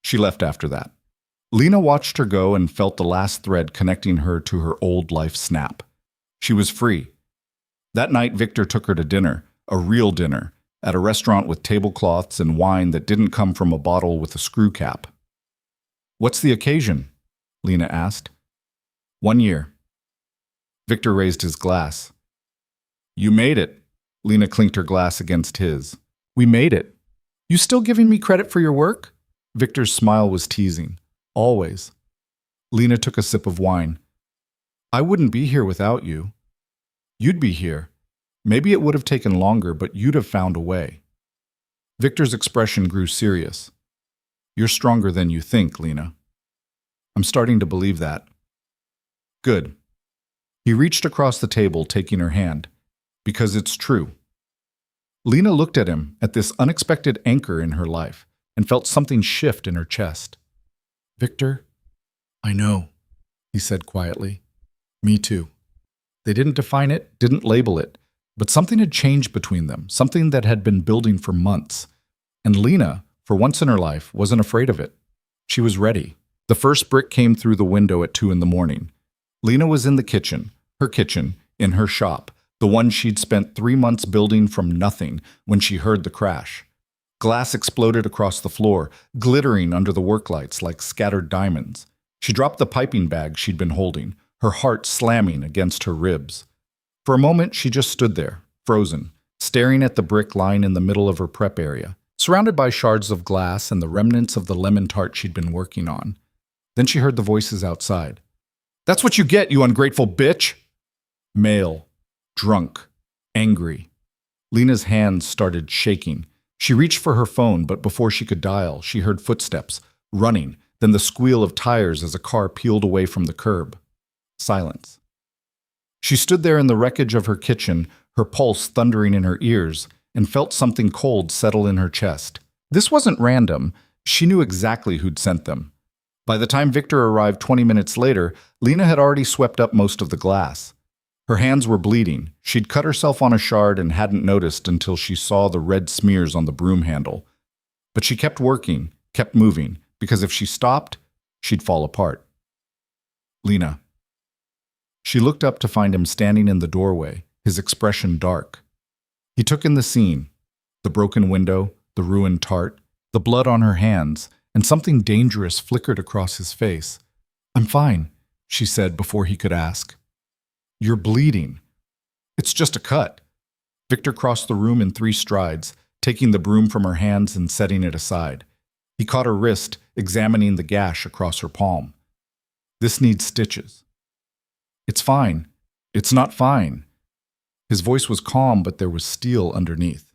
She left after that. Lena watched her go and felt the last thread connecting her to her old life snap. She was free. That night, Victor took her to dinner, a real dinner, at a restaurant with tablecloths and wine that didn't come from a bottle with a screw cap. "What's the occasion?" Lena asked. "1 year." Victor raised his glass. "You made it." Lena clinked her glass against his. "We made it. You still giving me credit for your work?" Victor's smile was teasing. "Always." Lena took a sip of wine. "I wouldn't be here without you. You'd be here. Maybe it would have taken longer, but you'd have found a way." Victor's expression grew serious. "You're stronger than you think, Lena." "I'm starting to believe that." "Good." He reached across the table, taking her hand. "Because it's true." Lena looked at him, at this unexpected anchor in her life, and felt something shift in her chest. "Victor, I know," he said quietly. "Me too." They didn't define it, didn't label it, but something had changed between them, something that had been building for months. And Lena, for once in her life, wasn't afraid of it. She was ready. The first brick came through the window at 2 a.m. Lena was in the kitchen, in her shop, the one she'd spent 3 months building from nothing when she heard the crash. Glass exploded across the floor, glittering under the work lights like scattered diamonds. She dropped the piping bag she'd been holding, her heart slamming against her ribs. For a moment, she just stood there, frozen, staring at the brick lying in the middle of her prep area, surrounded by shards of glass and the remnants of the lemon tart she'd been working on. Then she heard the voices outside. "That's what you get, you ungrateful bitch!" Male, drunk, angry. Lena's hands started shaking. She reached for her phone, but before she could dial, she heard footsteps, running, then the squeal of tires as a car peeled away from the curb. Silence. She stood there in the wreckage of her kitchen, her pulse thundering in her ears, and felt something cold settle in her chest. This wasn't random. She knew exactly who'd sent them. By the time Victor arrived 20 minutes later, Lena had already swept up most of the glass. Her hands were bleeding. She'd cut herself on a shard and hadn't noticed until she saw the red smears on the broom handle. But she kept working, kept moving, because if she stopped, she'd fall apart. "Lena." She looked up to find him standing in the doorway, his expression dark. He took in the scene, the broken window, the ruined tart, the blood on her hands, and something dangerous flickered across his face. "I'm fine," she said before he could ask. "You're bleeding." "It's just a cut." Victor crossed the room in 3 strides, taking the broom from her hands and setting it aside. He caught her wrist, examining the gash across her palm. "This needs stitches." "It's fine." "It's not fine." His voice was calm, but there was steel underneath.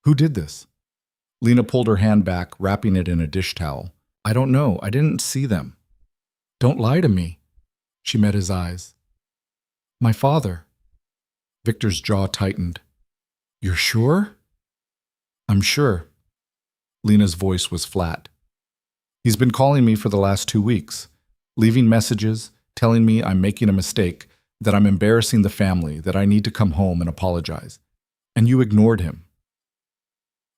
"Who did this?" Lena pulled her hand back, wrapping it in a dish towel. "I don't know. I didn't see them." "Don't lie to me." She met his eyes. "My father." Victor's jaw tightened. "You're sure?" "I'm sure." Lena's voice was flat. "He's been calling me for the last 2 weeks, leaving messages, telling me I'm making a mistake, that I'm embarrassing the family, that I need to come home and apologize. And you ignored him."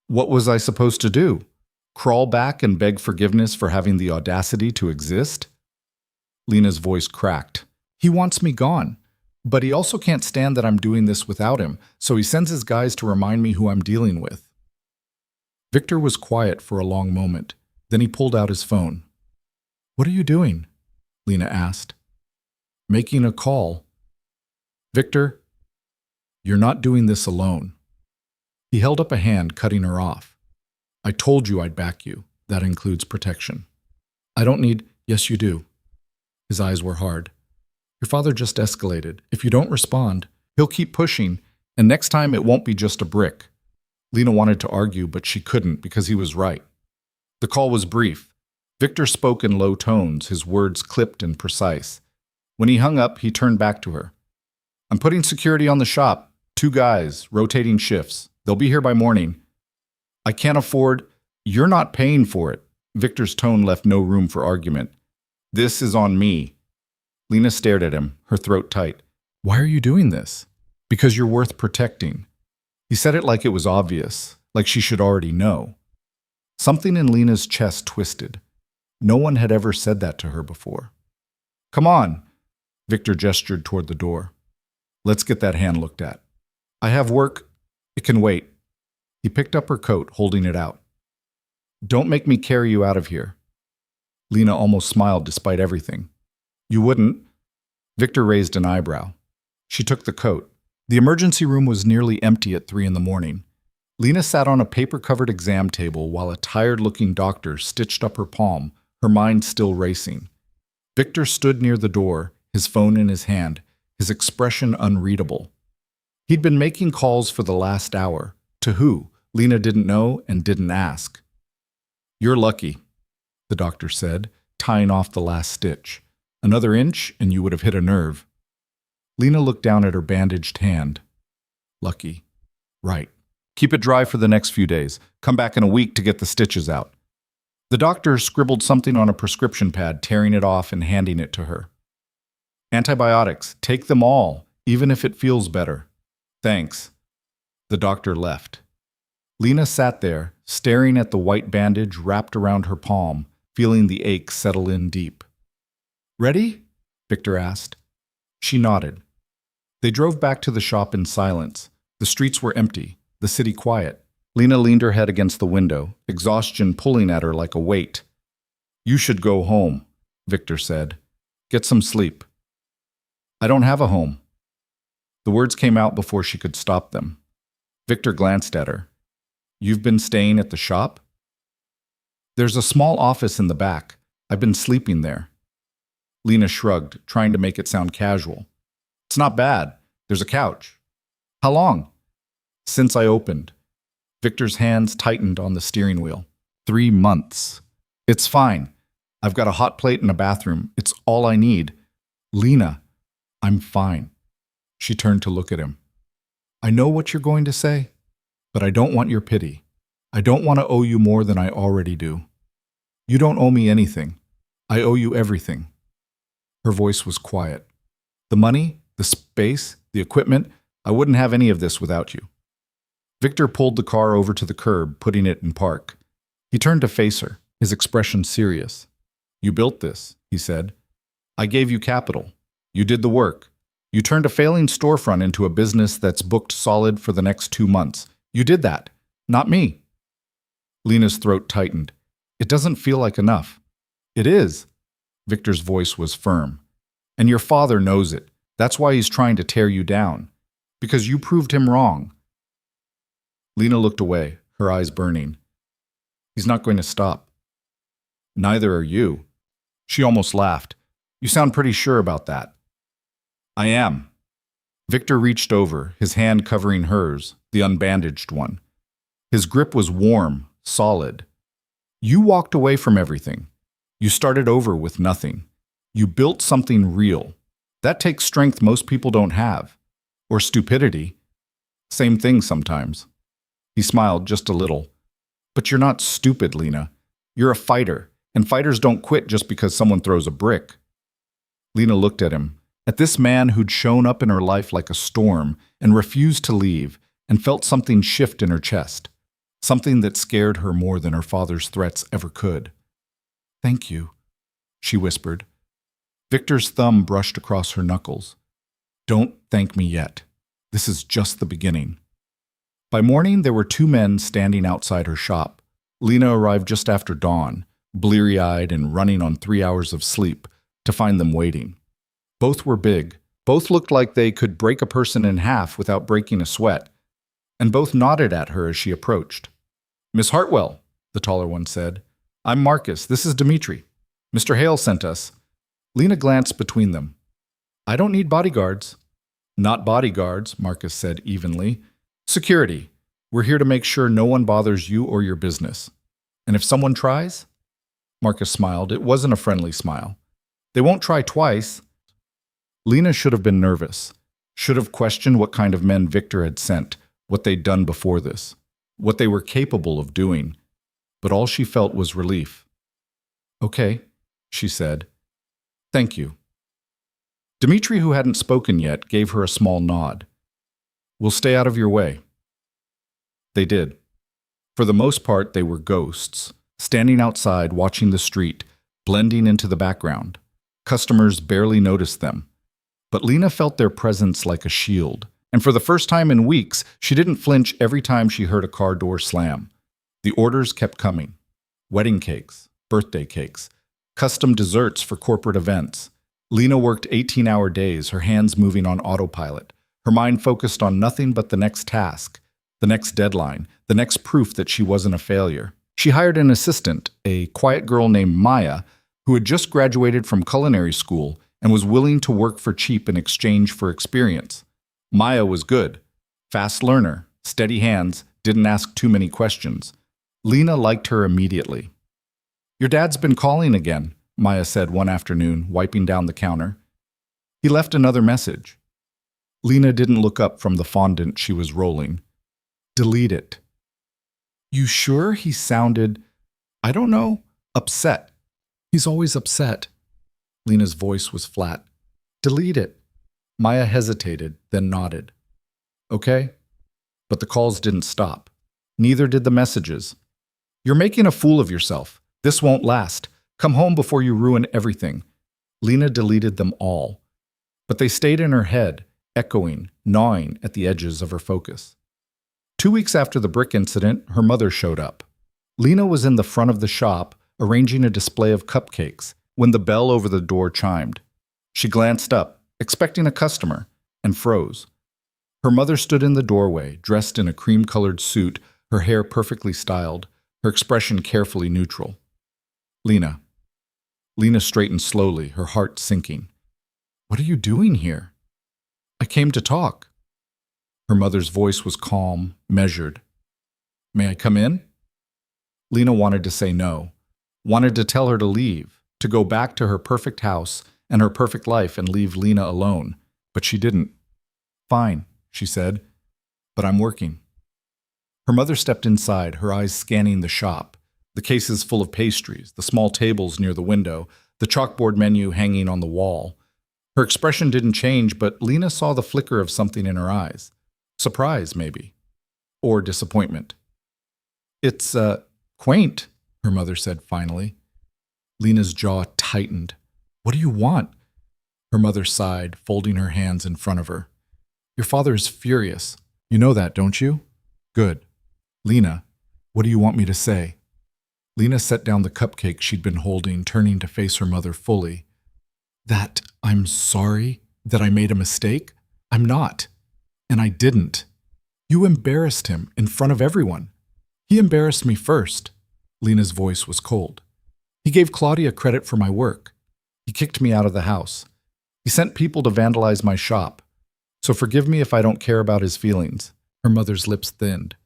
"What was I supposed to do? Crawl back and beg forgiveness for having the audacity to exist?" Lena's voice cracked. "He wants me gone. But he also can't stand that I'm doing this without him, so he sends his guys to remind me who I'm dealing with." Victor was quiet for a long moment. Then he pulled out his phone. "What are you doing?" Lena asked. "Making a call." "Victor, you're not doing this alone." He held up a hand, cutting her off. "I told you I'd back you. That includes protection." "I don't need—" "Yes, you do." His eyes were hard. "Your father just escalated. If you don't respond, he'll keep pushing, and next time it won't be just a brick." Lena wanted to argue, but she couldn't because he was right. The call was brief. Victor spoke in low tones, his words clipped and precise. When he hung up, he turned back to her. "I'm putting security on the shop. 2 guys, rotating shifts. They'll be here by morning." "I can't afford—" "You're not paying for it." Victor's tone left no room for argument. "This is on me." Lena stared at him, her throat tight. "Why are you doing this?" "Because you're worth protecting." He said it like it was obvious, like she should already know. Something in Lena's chest twisted. No one had ever said that to her before. "Come on." Victor gestured toward the door. "Let's get that hand looked at." "I have work." "It can wait." He picked up her coat, holding it out. Don't make me carry you out of here. Lena almost smiled despite everything. You wouldn't? Victor raised an eyebrow. She took the coat. The emergency room was nearly empty at 3 a.m. Lena sat on a paper-covered exam table while a tired-looking doctor stitched up her palm, her mind still racing. Victor stood near the door, his phone in his hand, his expression unreadable. He'd been making calls for the last hour. To who? Lena didn't know and didn't ask. You're lucky, the doctor said, tying off the last stitch. Another inch and you would have hit a nerve. Lena looked down at her bandaged hand. Lucky. Right. Keep it dry for the next few days. Come back in a week to get the stitches out. The doctor scribbled something on a prescription pad, tearing it off and handing it to her. Antibiotics. Take them all, even if it feels better. Thanks. The doctor left. Lena sat there, staring at the white bandage wrapped around her palm, feeling the ache settle in deep. Ready? Victor asked. She nodded. They drove back to the shop in silence. The streets were empty, the city quiet. Lena leaned her head against the window, exhaustion pulling at her like a weight. You should go home, Victor said. Get some sleep. I don't have a home. The words came out before she could stop them. Victor glanced at her. You've been staying at the shop? There's a small office in the back. I've been sleeping there. Lena shrugged, trying to make it sound casual. It's not bad. There's a couch. How long? Since I opened. Victor's hands tightened on the steering wheel. 3 months. It's fine. I've got a hot plate and a bathroom. It's all I need. Lena, I'm fine. She turned to look at him. I know what you're going to say, but I don't want your pity. I don't want to owe you more than I already do. You don't owe me anything. I owe you everything. Her voice was quiet. The money, the space, the equipment, I wouldn't have any of this without you. Victor pulled the car over to the curb, putting it in park. He turned to face her, his expression serious. You built this, he said. I gave you capital. You did the work. You turned a failing storefront into a business that's booked solid for the next 2 months. You did that, not me. Lena's throat tightened. It doesn't feel like enough. It is. Victor's voice was firm. And your father knows it. That's why he's trying to tear you down. Because you proved him wrong. Lena looked away, her eyes burning. He's not going to stop. Neither are you. She almost laughed. You sound pretty sure about that. I am. Victor reached over, his hand covering hers, the unbandaged one. His grip was warm, solid. You walked away from everything. You started over with nothing. You built something real. That takes strength most people don't have. Or stupidity. Same thing sometimes. He smiled just a little. But you're not stupid, Lena. You're a fighter, and fighters don't quit just because someone throws a brick. Lena looked at him, at this man who'd shown up in her life like a storm and refused to leave, and felt something shift in her chest. Something that scared her more than her father's threats ever could. Thank you, she whispered. Victor's thumb brushed across her knuckles. Don't thank me yet. This is just the beginning. By morning, there were 2 men standing outside her shop. Lena arrived just after dawn, bleary-eyed and running on 3 hours of sleep, to find them waiting. Both were big. Both looked like they could break a person in half without breaking a sweat. And both nodded at her as she approached. Miss Hartwell, the taller one said. I'm Marcus. This is Dimitri. Mr. Hale sent us. Lena glanced between them. I don't need bodyguards. Not bodyguards, Marcus said evenly. Security. We're here to make sure no one bothers you or your business. And if someone tries? Marcus smiled. It wasn't a friendly smile. They won't try twice. Lena should have been nervous. Should have questioned what kind of men Victor had sent, what they'd done before this, what they were capable of doing. But all she felt was relief. Okay, she said. Thank you. Dimitri, who hadn't spoken yet, gave her a small nod. We'll stay out of your way. They did. For the most part, they were ghosts, standing outside watching the street, blending into the background. Customers barely noticed them. But Lena felt their presence like a shield, And for the first time in weeks, she didn't flinch every time she heard a car door slam. The orders kept coming. Wedding cakes, birthday cakes, custom desserts for corporate events. Lena worked 18-hour days, her hands moving on autopilot, her mind focused on nothing but the next task, the next deadline, the next proof that she wasn't a failure. She hired an assistant, a quiet girl named Maya, who had just graduated from culinary school and was willing to work for cheap in exchange for experience. Maya was good, fast learner, steady hands, didn't ask too many questions. Lena liked her immediately. "Your dad's been calling again," Maya said one afternoon, wiping down the counter. "He left another message." Lena didn't look up from the fondant she was rolling. "Delete it." "You sure?" He sounded, I don't know, upset. "He's always upset." Lena's voice was flat. "Delete it." Maya hesitated, then nodded. "Okay." But the calls didn't stop. Neither did the messages. "You're making a fool of yourself. This won't last. Come home before you ruin everything." Lena deleted them all. But they stayed in her head, echoing, gnawing at the edges of her focus. 2 weeks after the brick incident, her mother showed up. Lena was in the front of the shop, arranging a display of cupcakes, when the bell over the door chimed. She glanced up, expecting a customer, and froze. Her mother stood in the doorway, dressed in a cream-colored suit, her hair perfectly styled, her expression carefully neutral. "Lena." Lena straightened slowly, her heart sinking. "What are you doing here?" "I came to talk." Her mother's voice was calm, measured. "May I come in?" Lena wanted to say no, wanted to tell her to leave, to go back to her perfect house and her perfect life and leave Lena alone, but she didn't. "Fine," she said, "but I'm working." Her mother stepped inside, her eyes scanning the shop, the cases full of pastries, the small tables near the window, the chalkboard menu hanging on the wall. Her expression didn't change, but Lena saw the flicker of something in her eyes. Surprise, maybe. Or disappointment. "It's, quaint," her mother said finally. Lena's jaw tightened. "What do you want?" Her mother sighed, folding her hands in front of her. "Your father is furious. You know that, don't you?" "Good." "Lena, what do you want me to say?" Lena set down the cupcake she'd been holding, turning to face her mother fully. "That I'm sorry that I made a mistake? I'm not. And I didn't. You embarrassed him in front of everyone. He embarrassed me first." Lena's voice was cold. "He gave Claudia credit for my work. He kicked me out of the house. He sent people to vandalize my shop. So forgive me if I don't care about his feelings." Her mother's lips thinned.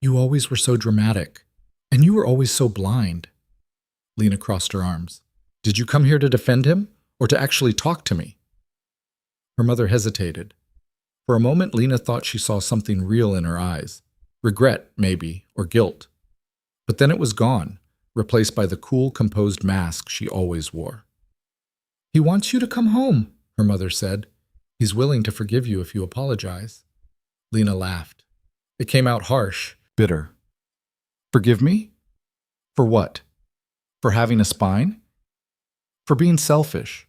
"You always were so dramatic. And you were always so blind." Lena crossed her arms. "Did you come here to defend him, or to actually talk to me?" Her mother hesitated. For a moment, Lena thought she saw something real in her eyes. Regret, maybe, or guilt. But then it was gone, replaced by the cool, composed mask she always wore. "He wants you to come home," her mother said. "He's willing to forgive you if you apologize." Lena laughed. It came out harsh, bitter. "Forgive me? For what? For having a spine? For being selfish?"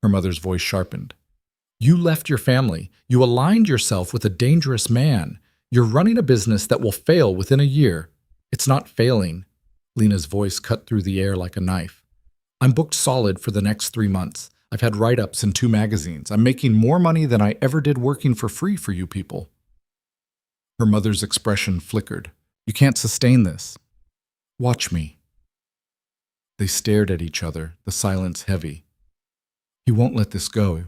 Her mother's voice sharpened. "You left your family. You aligned yourself with a dangerous man. You're running a business that will fail within a year. It's not failing." Lena's voice cut through the air like a knife. "I'm booked solid for the next 3 months. I've had write-ups in 2 magazines. I'm making more money than I ever did working for free for you people." Her mother's expression flickered. "You can't sustain this. Watch me." They stared at each other, the silence heavy. "He won't let this go,"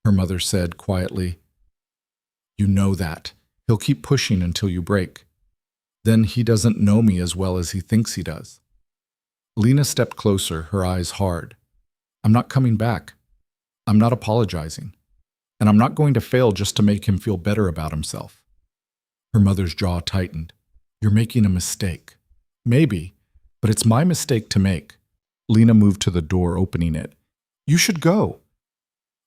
her mother said quietly. "You know that. He'll keep pushing until you break. Then he doesn't know me as well as he thinks he does." Lena stepped closer, her eyes hard. "I'm not coming back. I'm not apologizing. And I'm not going to fail just to make him feel better about himself." Her mother's jaw tightened. "You're making a mistake." "Maybe, but it's my mistake to make." Lena moved to the door, opening it. "You should go."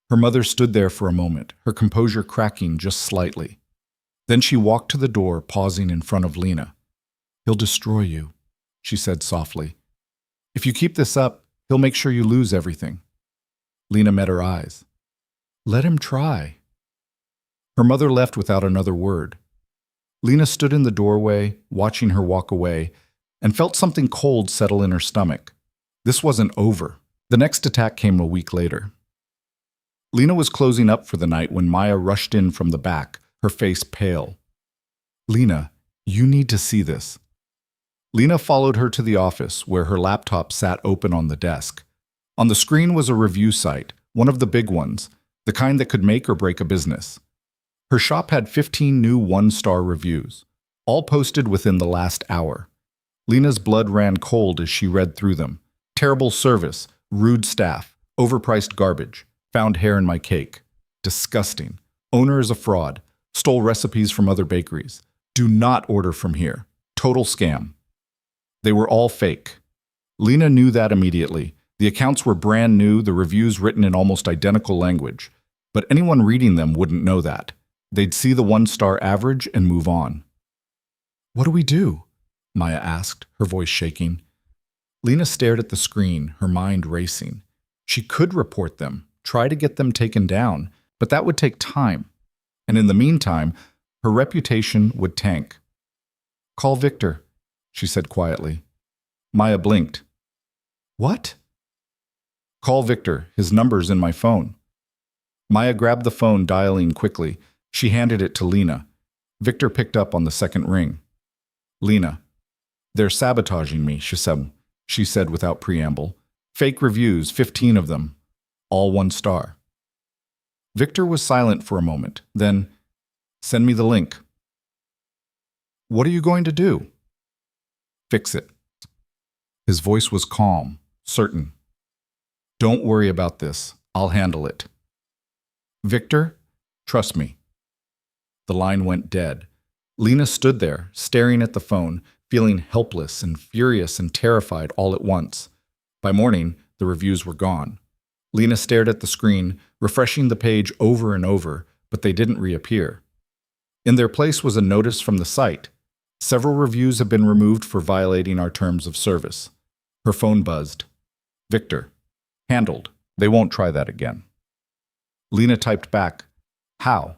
Her mother stood there for a moment, her composure cracking just slightly. Then she walked to the door, pausing in front of Lena. "He'll destroy you," she said softly. "If you keep this up, he'll make sure you lose everything." Lena met her eyes. "Let him try." Her mother left without another word. Lena stood in the doorway, watching her walk away, and felt something cold settle in her stomach. This wasn't over. The next attack came a week later. Lena was closing up for the night when Maya rushed in from the back, her face pale. "Lena, you need to see this." Lena followed her to the office, where her laptop sat open on the desk. On the screen was a review site, one of the big ones, the kind that could make or break a business. Her shop had 15 new one-star reviews, all posted within the last hour. Lena's blood ran cold as she read through them. Terrible service, rude staff, overpriced garbage, found hair in my cake. Disgusting. Owner is a fraud. Stole recipes from other bakeries. Do not order from here. Total scam. They were all fake. Lena knew that immediately. The accounts were brand new, the reviews written in almost identical language. But anyone reading them wouldn't know that. They'd see the one-star average and move on. "What do we do?" Maya asked, her voice shaking. Lena stared at the screen, her mind racing. She could report them, try to get them taken down, but that would take time. And in the meantime, her reputation would tank. "Call Victor," she said quietly. Maya blinked. "What?" "Call Victor. His number's in my phone." Maya grabbed the phone, dialing quickly. She handed it to Lena. Victor picked up on the second ring. "Lena, they're sabotaging me," she said without preamble. "Fake reviews, 15 of them. All 1 star." Victor was silent for a moment. Then, "Send me the link." "What are you going to do?" "Fix it." His voice was calm, certain. "Don't worry about this. I'll handle it." "Victor, trust me." The line went dead. Lena stood there, staring at the phone, feeling helpless and furious and terrified all at once. By morning, the reviews were gone. Lena stared at the screen, refreshing the page over and over, but they didn't reappear. In their place was a notice from the site. "Several reviews have been removed for violating our terms of service." Her phone buzzed. "Victor, handled. They won't try that again." Lena typed back, "How?"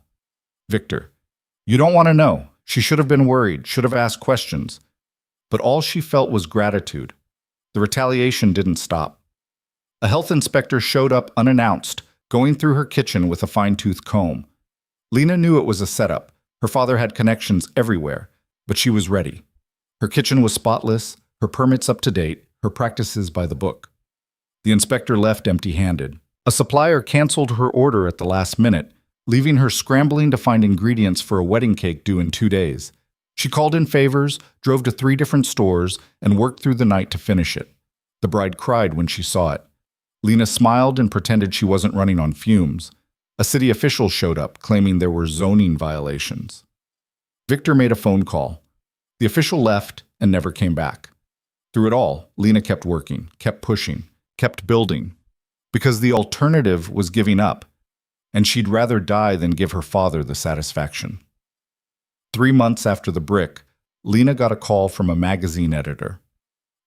"Victor, you don't want to know. She should have been worried, should have asked questions." But all she felt was gratitude. The retaliation didn't stop. A health inspector showed up unannounced, going through her kitchen with a fine-tooth comb. Lena knew it was a setup. Her father had connections everywhere, but she was ready. Her kitchen was spotless, her permits up to date, her practices by the book. The inspector left empty-handed. A supplier canceled her order at the last minute, leaving her scrambling to find ingredients for a wedding cake due in 2 days. She called in favors, drove to 3 different stores, and worked through the night to finish it. The bride cried when she saw it. Lena smiled and pretended she wasn't running on fumes. A city official showed up, claiming there were zoning violations. Victor made a phone call. The official left and never came back. Through it all, Lena kept working, kept pushing, kept building. Because the alternative was giving up, and she'd rather die than give her father the satisfaction. 3 months after the brick, Lena got a call from a magazine editor.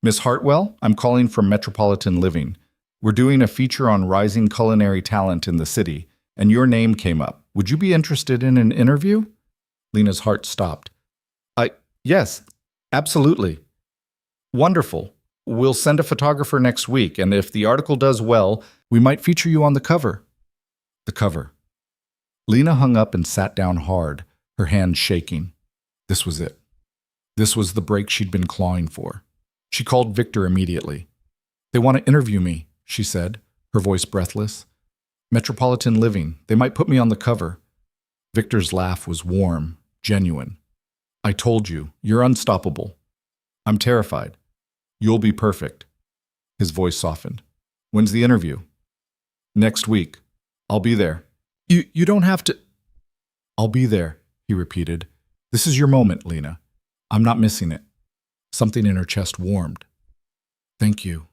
"Miss Hartwell, I'm calling from Metropolitan Living. We're doing a feature on rising culinary talent in the city, and your name came up. Would you be interested in an interview?" Lena's heart stopped. Yes, absolutely." "Wonderful. We'll send a photographer next week, and if the article does well, we might feature you on the cover." The cover. Lena hung up and sat down hard, her hands shaking. This was it. This was the break she'd been clawing for. She called Victor immediately. "They want to interview me," she said, her voice breathless. "Metropolitan Living. They might put me on the cover." Victor's laugh was warm, genuine. "I told you, you're unstoppable. I'm terrified. You'll be perfect." His voice softened. "When's the interview?" "Next week. I'll be there." You don't have to." "I'll be there," he repeated. "This is your moment, Lena. I'm not missing it." Something in her chest warmed. "Thank you.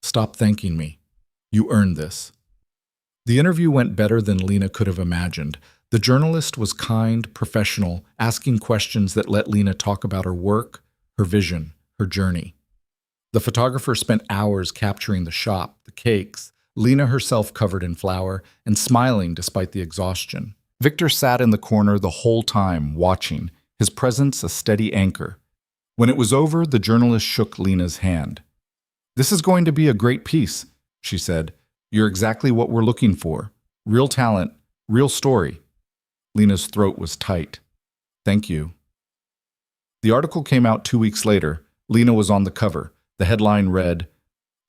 Stop thanking me. You earned this." The interview went better than Lena could have imagined. The journalist was kind, professional, asking questions that let Lena talk about her work, her vision, her journey. The photographer spent hours capturing the shop, the cakes, Lena herself covered in flour, and smiling despite the exhaustion. Victor sat in the corner the whole time, watching, his presence a steady anchor. When it was over, the journalist shook Lena's hand. "This is going to be a great piece," she said. "You're exactly what we're looking for. Real talent, real story." Lena's throat was tight. "Thank you." The article came out 2 weeks later. Lena was on the cover. The headline read,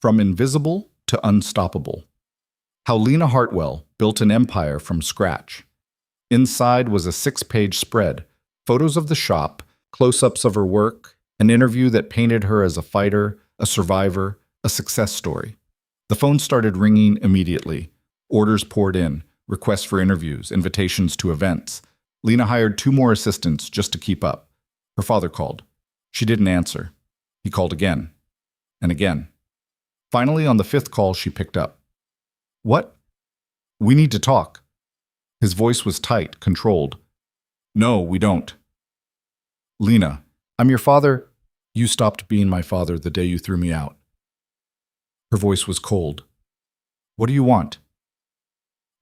"From Invisible to Unstoppable. How Lena Hartwell Built an Empire from Scratch." Inside was a 6-page spread, photos of the shop, close-ups of her work, an interview that painted her as a fighter, a survivor, a success story. The phone started ringing immediately. Orders poured in, requests for interviews, invitations to events. Lena hired 2 more assistants just to keep up. Her father called. She didn't answer. He called again and again. Finally, on the 5th call, she picked up. "What? We need to talk." His voice was tight, controlled. "No, we don't." "Lena, I'm your father." "You stopped being my father the day you threw me out." Her voice was cold. "What do you want?"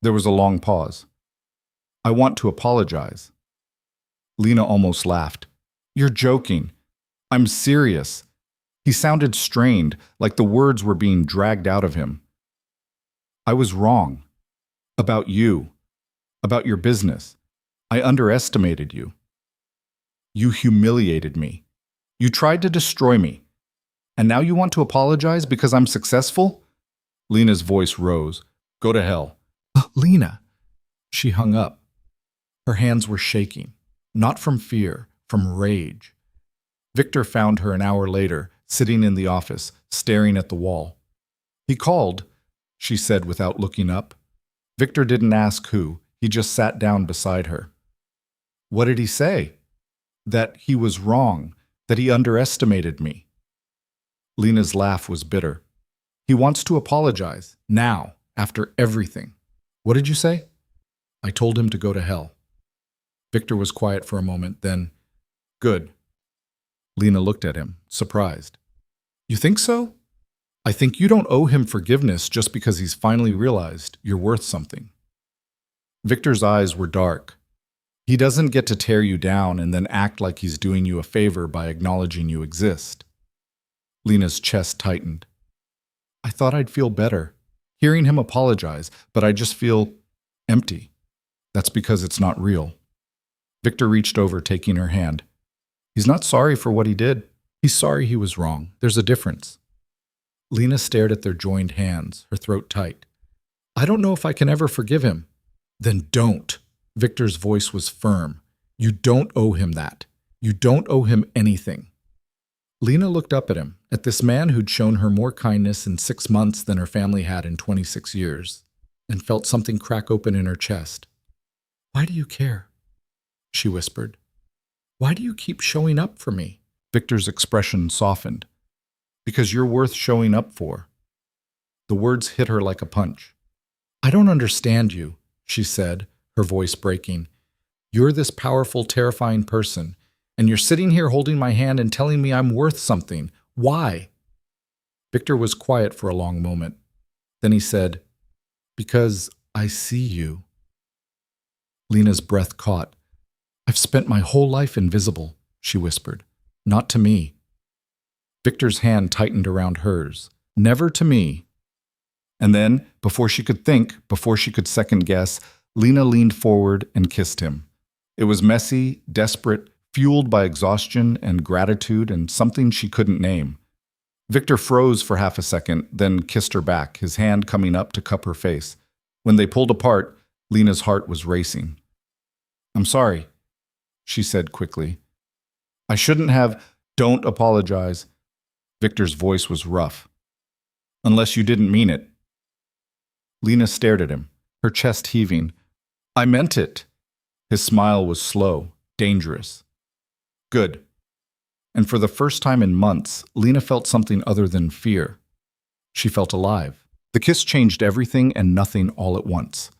There was a long pause. "I want to apologize." Lena almost laughed. "You're joking. I'm serious." He sounded strained, like the words were being dragged out of him. "I was wrong. About you. About your business. I underestimated you. You humiliated me. You tried to destroy me. And now you want to apologize because I'm successful?" Lena's voice rose. "Go to hell." "Lena." She hung up. Her hands were shaking, not from fear, from rage. Victor found her an hour later, sitting in the office, staring at the wall. "He called," she said without looking up. Victor didn't ask who. He just sat down beside her. "What did he say?" "That he was wrong, that he underestimated me." Lena's laugh was bitter. "He wants to apologize, now, after everything." "What did you say?" "I told him to go to hell." Victor was quiet for a moment, then, "Good." Lena looked at him, surprised. "You think so?" "I think you don't owe him forgiveness just because he's finally realized you're worth something." Victor's eyes were dark. "He doesn't get to tear you down and then act like he's doing you a favor by acknowledging you exist." Lena's chest tightened. "I thought I'd feel better, hearing him apologize, but I just feel empty. That's because it's not real." Victor reached over, taking her hand. "He's not sorry for what he did. He's sorry he was wrong. There's a difference." Lena stared at their joined hands, her throat tight. "I don't know if I can ever forgive him." "Then don't." Victor's voice was firm. "You don't owe him that. You don't owe him anything." Lena looked up at him, at this man who'd shown her more kindness in 6 months than her family had in 26 years, and felt something crack open in her chest. "Why do you care?" she whispered. "Why do you keep showing up for me?" Victor's expression softened. "Because you're worth showing up for." The words hit her like a punch. "I don't understand you," she said, her voice breaking. "You're this powerful, terrifying person, and you're sitting here holding my hand and telling me I'm worth something. Why?" Victor was quiet for a long moment. Then he said, "Because I see you." Lena's breath caught. "I've spent my whole life invisible," she whispered. "Not to me." Victor's hand tightened around hers. "Never to me." And then, before she could think, before she could second guess, Lena leaned forward and kissed him. It was messy, desperate, fueled by exhaustion and gratitude and something she couldn't name. Victor froze for half a second, then kissed her back, his hand coming up to cup her face. When they pulled apart, Lena's heart was racing. "I'm sorry," she said quickly. "I shouldn't have." "Don't apologize." Victor's voice was rough. "Unless you didn't mean it." Lena stared at him, her chest heaving. "I meant it." His smile was slow, dangerous. "Good." And for the first time in months, Lena felt something other than fear. She felt alive. The kiss changed everything and nothing all at once.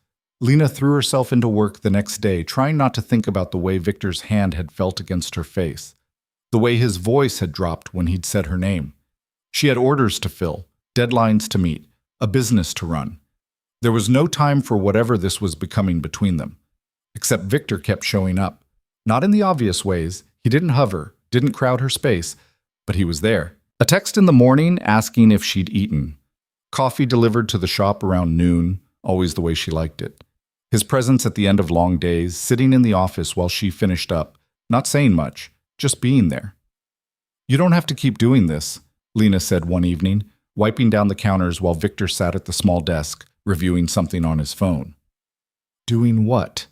Lena threw herself into work the next day, trying not to think about the way Victor's hand had felt against her face, the way his voice had dropped when he'd said her name. She had orders to fill, deadlines to meet, a business to run. There was no time for whatever this was becoming between them. Except Victor kept showing up. Not in the obvious ways. He didn't hover, didn't crowd her space, but he was there. A text in the morning asking if she'd eaten. Coffee delivered to the shop around noon, always the way she liked it. His presence at the end of long days, sitting in the office while she finished up, not saying much, just being there. "You don't have to keep doing this," Lena said one evening, wiping down the counters while Victor sat at the small desk, reviewing something on his phone. "Doing what?"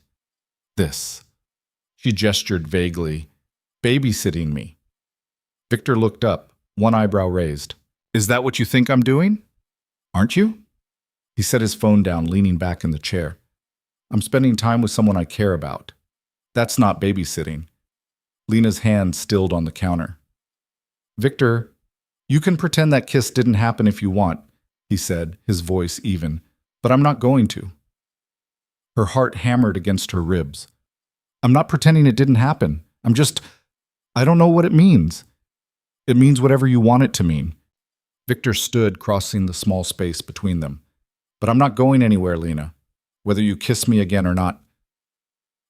"This." She gestured vaguely. "Babysitting me." Victor looked up, one eyebrow raised. "Is that what you think I'm doing? Aren't you?" He set his phone down, leaning back in the chair. "I'm spending time with someone I care about. That's not babysitting." Lena's hand stilled on the counter. "Victor, you can pretend that kiss didn't happen if you want," he said, his voice even, "but I'm not going to." Her heart hammered against her ribs. "I'm not pretending it didn't happen. I don't know what it means." "It means whatever you want it to mean." Victor stood, crossing the small space between them. "But I'm not going anywhere, Lena, whether you kiss me again or not."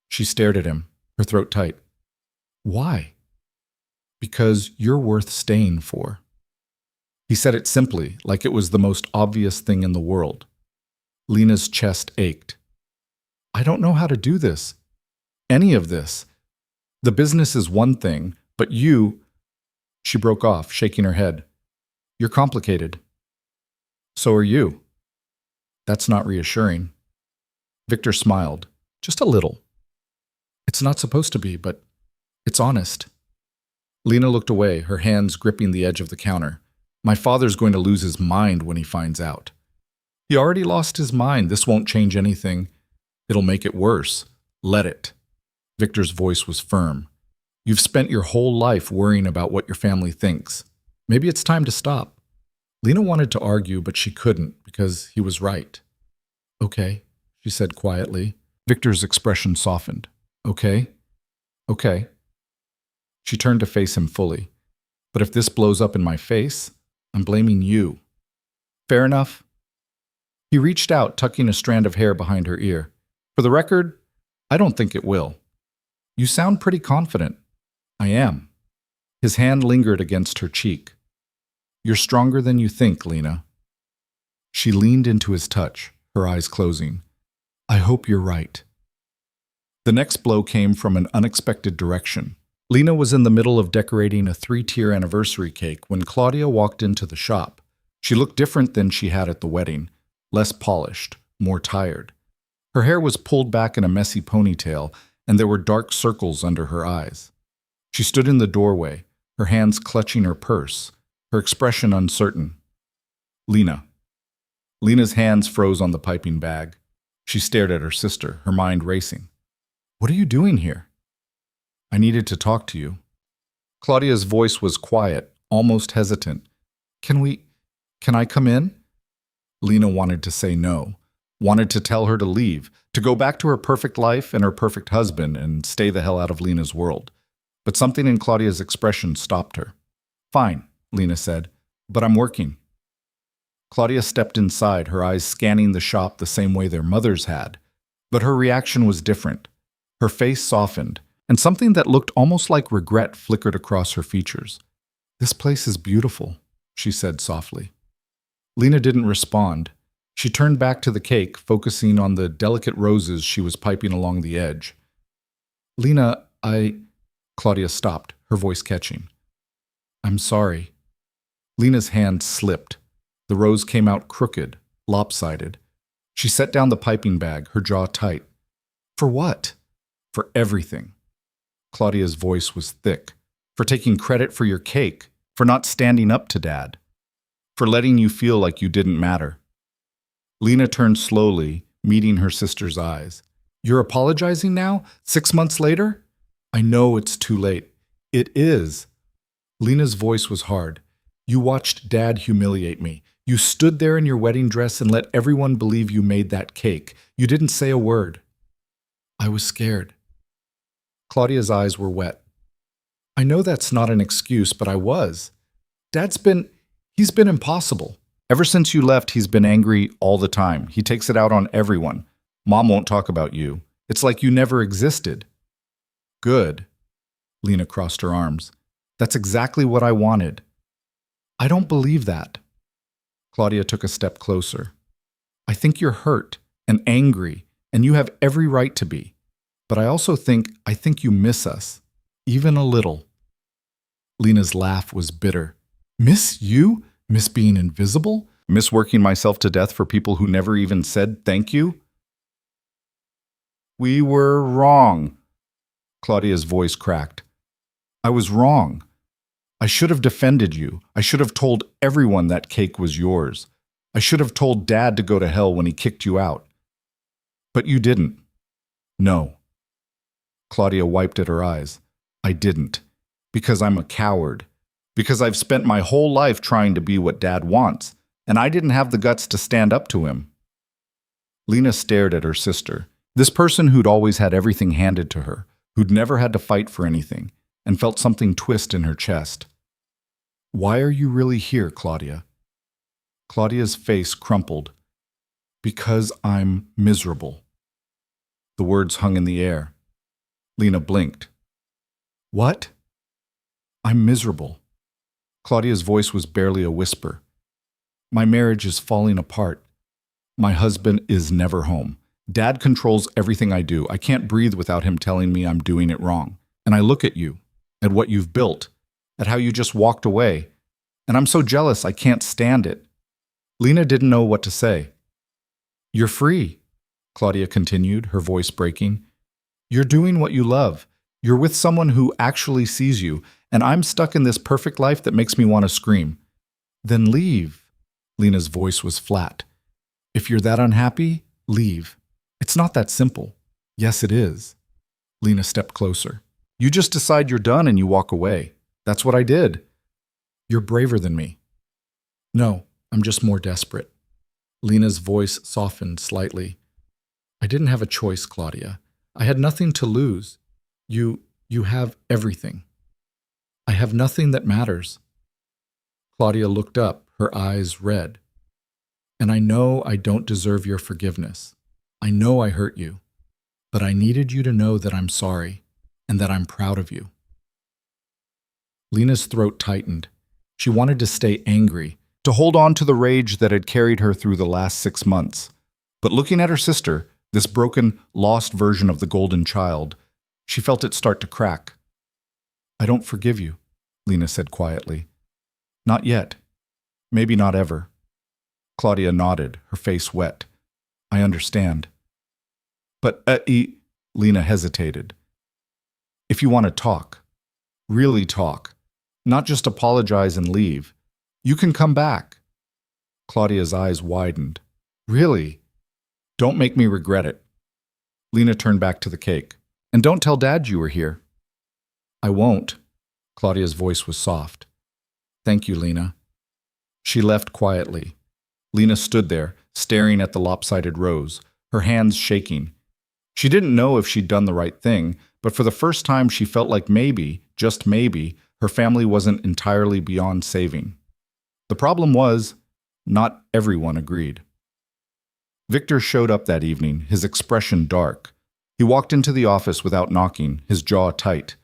She stared at him, her throat tight. "Why?" "Because you're worth staying for." He said it simply, like it was the most obvious thing in the world. Lena's chest ached. "I don't know how to do this. Any of this. The business is one thing, but you—" She broke off, shaking her head. "You're complicated." "So are you." "That's not reassuring." Victor smiled, just a little. "It's not supposed to be, but it's honest." Lena looked away, her hands gripping the edge of the counter. "My father's going to lose his mind when he finds out." "He already lost his mind. This won't change anything. It'll make it worse. Let it." Victor's voice was firm. "You've spent your whole life worrying about what your family thinks. Maybe it's time to stop." Lena wanted to argue, but she couldn't because he was right. "Okay," she said quietly. Victor's expression softened. "Okay. Okay." She turned to face him fully. "But if this blows up in my face, I'm blaming you." "Fair enough." He reached out, tucking a strand of hair behind her ear. "For the record, I don't think it will." "You sound pretty confident." "I am." His hand lingered against her cheek. "You're stronger than you think, Lena." She leaned into his touch, her eyes closing. "I hope you're right." The next blow came from an unexpected direction. Lena was in the middle of decorating a 3-tier anniversary cake when Claudia walked into the shop. She looked different than she had at the wedding, less polished, more tired. Her hair was pulled back in a messy ponytail, and there were dark circles under her eyes. She stood in the doorway, her hands clutching her purse, her expression uncertain. "Lena." Lena's hands froze on the piping bag. She stared at her sister, her mind racing. "What are you doing here?" "I needed to talk to you." Claudia's voice was quiet, almost hesitant. Can I come in?" Lena wanted to say no, wanted to tell her to leave, to go back to her perfect life and her perfect husband and stay the hell out of Lena's world. But something in Claudia's expression stopped her. "Fine," Lena said, "but I'm working." Claudia stepped inside, her eyes scanning the shop the same way their mothers had. But her reaction was different. Her face softened, and something that looked almost like regret flickered across her features. "This place is beautiful," she said softly. Lena didn't respond. She turned back to the cake, focusing on the delicate roses she was piping along the edge. "Lena, Claudia stopped, her voice catching. "I'm sorry." Lena's hand slipped. The rose came out crooked, lopsided. She set down the piping bag, her jaw tight. "For what?" "For everything." Claudia's voice was thick. "For taking credit for your cake, for not standing up to Dad, for letting you feel like you didn't matter." Lena turned slowly, meeting her sister's eyes. "You're apologizing now? 6 months later?" "I know it's too late." "It is." Lena's voice was hard. "You watched Dad humiliate me. You stood there in your wedding dress and let everyone believe you made that cake. You didn't say a word." "I was scared." Claudia's eyes were wet. "I know that's not an excuse, but I was. He's been impossible. Ever since you left, he's been angry all the time. He takes it out on everyone. Mom won't talk about you. It's like you never existed. Good. Lena crossed her arms. That's exactly what I wanted. I don't believe that. Claudia took a step closer. I think you're hurt and angry, and you have every right to be. But I think you miss us. Even a little. Lena's laugh was bitter. Miss you? Miss being invisible? Miss working myself to death for people who never even said thank you? We were wrong. Claudia's voice cracked. I was wrong. I should have defended you. I should have told everyone that cake was yours. I should have told Dad to go to hell when he kicked you out. But you didn't. No. Claudia wiped at her eyes. I didn't. Because I'm a coward. Because I've spent my whole life trying to be what Dad wants, and I didn't have the guts to stand up to him. Lena stared at her sister, this person who'd always had everything handed to her, who'd never had to fight for anything, and felt something twist in her chest. Why are you really here, Claudia? Claudia's face crumpled. Because I'm miserable. The words hung in the air. Lena blinked. What? I'm miserable. Claudia's voice was barely a whisper. My marriage is falling apart. My husband is never home. Dad controls everything I do. I can't breathe without him telling me I'm doing it wrong. And I look at you, at what you've built, at how you just walked away. And I'm so jealous I can't stand it. Lena didn't know what to say. You're free, Claudia continued, her voice breaking. You're doing what you love. You're with someone who actually sees you, and I'm stuck in this perfect life that makes me want to scream. Then leave. Lena's voice was flat. If you're that unhappy, leave. It's not that simple. Yes, it is. Lena stepped closer. You just decide you're done and you walk away. That's what I did. You're braver than me. No, I'm just more desperate. Lena's voice softened slightly. I didn't have a choice, Claudia. I had nothing to lose. You have everything. I have nothing that matters. Claudia looked up, her eyes red. And I know I don't deserve your forgiveness. I know I hurt you. But I needed you to know that I'm sorry and that I'm proud of you. Lena's throat tightened. She wanted to stay angry, to hold on to the rage that had carried her through the last 6 months. But looking at her sister, this broken, lost version of the golden child, she felt it start to crack. I don't forgive you, Lena said quietly. Not yet. Maybe not ever. Claudia nodded, her face wet. I understand. But, Lena hesitated. If you want to talk, really talk, not just apologize and leave, you can come back. Claudia's eyes widened. Really? Don't make me regret it. Lena turned back to the cake. And don't tell Dad you were here. I won't. Claudia's voice was soft. Thank you, Lena. She left quietly. Lena stood there, staring at the lopsided rose, her hands shaking. She didn't know if she'd done the right thing, but for the first time she felt like maybe, just maybe, her family wasn't entirely beyond saving. The problem was, not everyone agreed. Victor showed up that evening, his expression dark. He walked into the office without knocking, his jaw tight.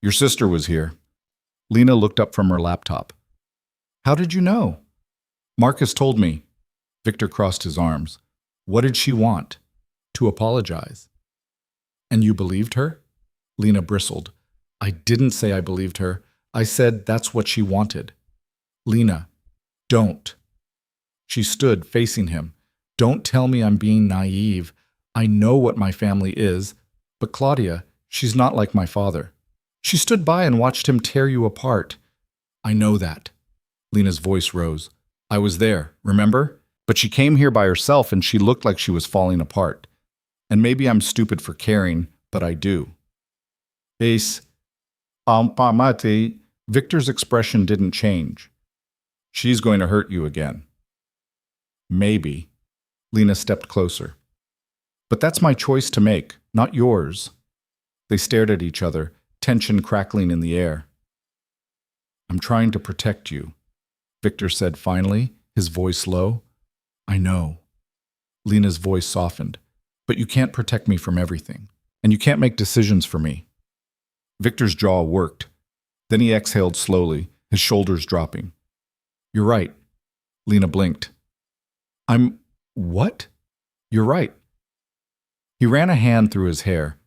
Your sister was here. Lena looked up from her laptop. How did you know? Marcus told me. Victor crossed his arms. What did she want? To apologize. And you believed her? Lena bristled. I didn't say I believed her. I said that's what she wanted. Lena, don't. She stood facing him. Don't tell me I'm being naive. I know what my family is. But Claudia, she's not like my father. She stood by and watched him tear you apart. I know that. Lena's voice rose. I was there, remember? But she came here by herself and she looked like she was falling apart. And maybe I'm stupid for caring, but I do. Victor's expression didn't change. She's going to hurt you again. Maybe. Lena stepped closer. But that's my choice to make, not yours. They stared at each other, tension crackling in the air. I'm trying to protect you, Victor said finally, his voice low. I know. Lena's voice softened. But you can't protect me from everything. And you can't make decisions for me. Victor's jaw worked. Then he exhaled slowly, his shoulders dropping. You're right. Lena blinked. What? You're right. He ran a hand through his hair.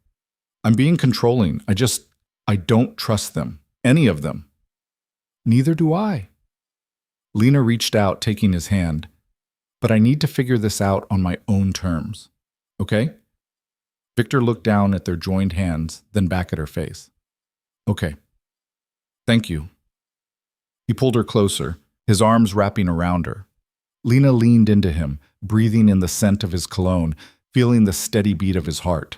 I'm being controlling. I don't trust them. Any of them. Neither do I. Lena reached out, taking his hand. But I need to figure this out on my own terms. Okay? Victor looked down at their joined hands, then back at her face. Okay. Thank you. He pulled her closer, his arms wrapping around her. Lena leaned into him, breathing in the scent of his cologne, feeling the steady beat of his heart.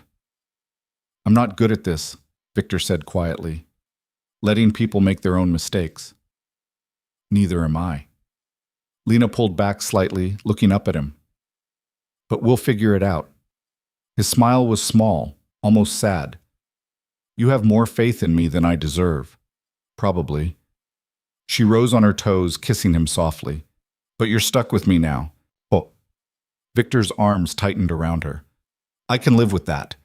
I'm not good at this, Victor said quietly. Letting people make their own mistakes. Neither am I. Lena pulled back slightly, looking up at him. But we'll figure it out. His smile was small, almost sad. You have more faith in me than I deserve. Probably. She rose on her toes, kissing him softly. But you're stuck with me now. Oh. Victor's arms tightened around her. I can live with that.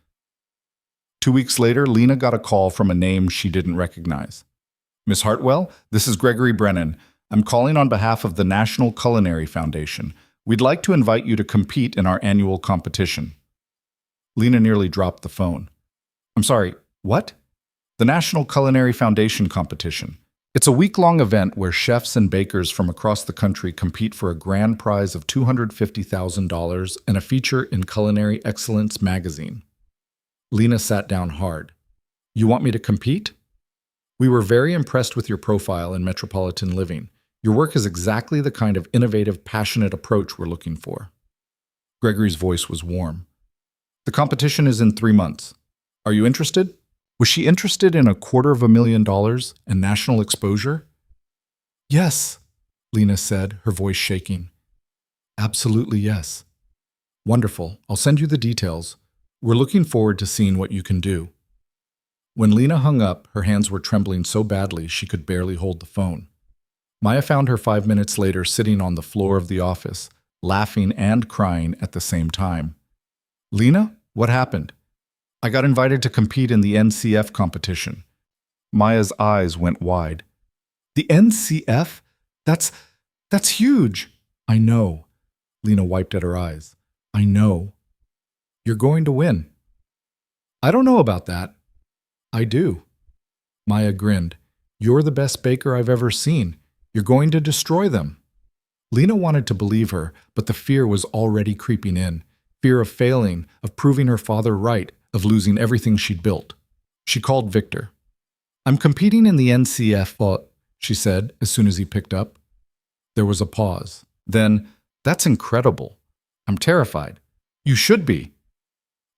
2 weeks later, Lena got a call from a name she didn't recognize. Miss Hartwell, this is Gregory Brennan. I'm calling on behalf of the National Culinary Foundation. We'd like to invite you to compete in our annual competition. Lena nearly dropped the phone. I'm sorry, what? The National Culinary Foundation competition. It's a week-long event where chefs and bakers from across the country compete for a grand prize of $250,000 and a feature in Culinary Excellence magazine. Lena sat down hard. You want me to compete? We were very impressed with your profile in Metropolitan Living. Your work is exactly the kind of innovative, passionate approach we're looking for. Gregory's voice was warm. The competition is in 3 months. Are you interested? Was she interested in $250,000 and national exposure? Yes, Lena said, her voice shaking. Absolutely yes. Wonderful. I'll send you the details. We're looking forward to seeing what you can do. When Lena hung up, her hands were trembling so badly she could barely hold the phone. Maya found her 5 minutes later sitting on the floor of the office, laughing and crying at the same time. Lena, what happened? I got invited to compete in the NCF competition. Maya's eyes went wide. The NCF? That's huge. I know. Lena wiped at her eyes. I know. You're going to win. I don't know about that. I do. Maya grinned. You're the best baker I've ever seen. You're going to destroy them. Lena wanted to believe her, but the fear was already creeping in. Fear of failing, of proving her father right, of losing everything she'd built. She called Victor. I'm competing in the NCF, she said as soon as he picked up. There was a pause. Then, that's incredible. I'm terrified. You should be.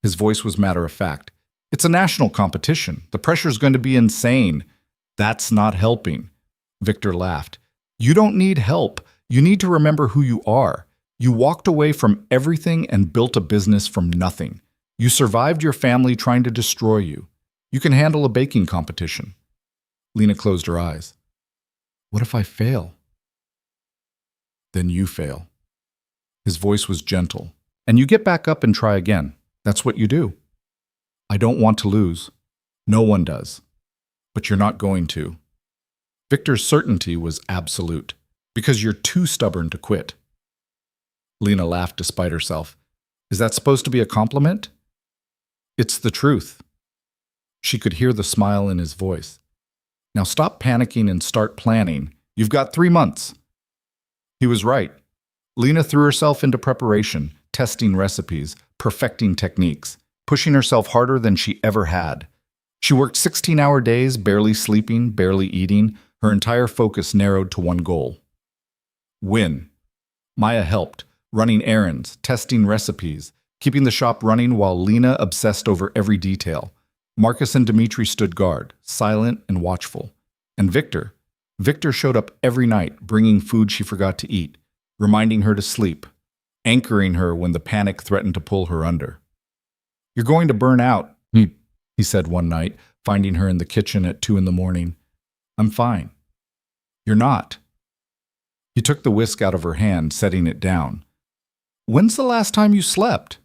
His voice was matter-of-fact. It's a national competition. The pressure's going to be insane. That's not helping. Victor laughed. You don't need help. You need to remember who you are. You walked away from everything and built a business from nothing. You survived your family trying to destroy you. You can handle a baking competition. Lena closed her eyes. What if I fail? Then you fail. His voice was gentle. And you get back up and try again. That's what you do. I don't want to lose. No one does. But you're not going to. Victor's certainty was absolute, because you're too stubborn to quit. Lena laughed despite herself. Is that supposed to be a compliment? It's the truth. She could hear the smile in his voice. Now stop panicking and start planning. You've got 3 months. He was right. Lena threw herself into preparation, testing recipes, perfecting techniques, pushing herself harder than she ever had. She worked 16-hour days, barely sleeping, barely eating. Her entire focus narrowed to one goal. Win. Maya helped, running errands, testing recipes, keeping the shop running while Lena obsessed over every detail. Marcus and Dimitri stood guard, silent and watchful. And Victor showed up every night, bringing food she forgot to eat, reminding her to sleep, anchoring her when the panic threatened to pull her under. You're going to burn out, he said one night, finding her in the kitchen at 2 a.m. I'm fine. You're not. He took the whisk out of her hand, setting it down. When's the last time you slept?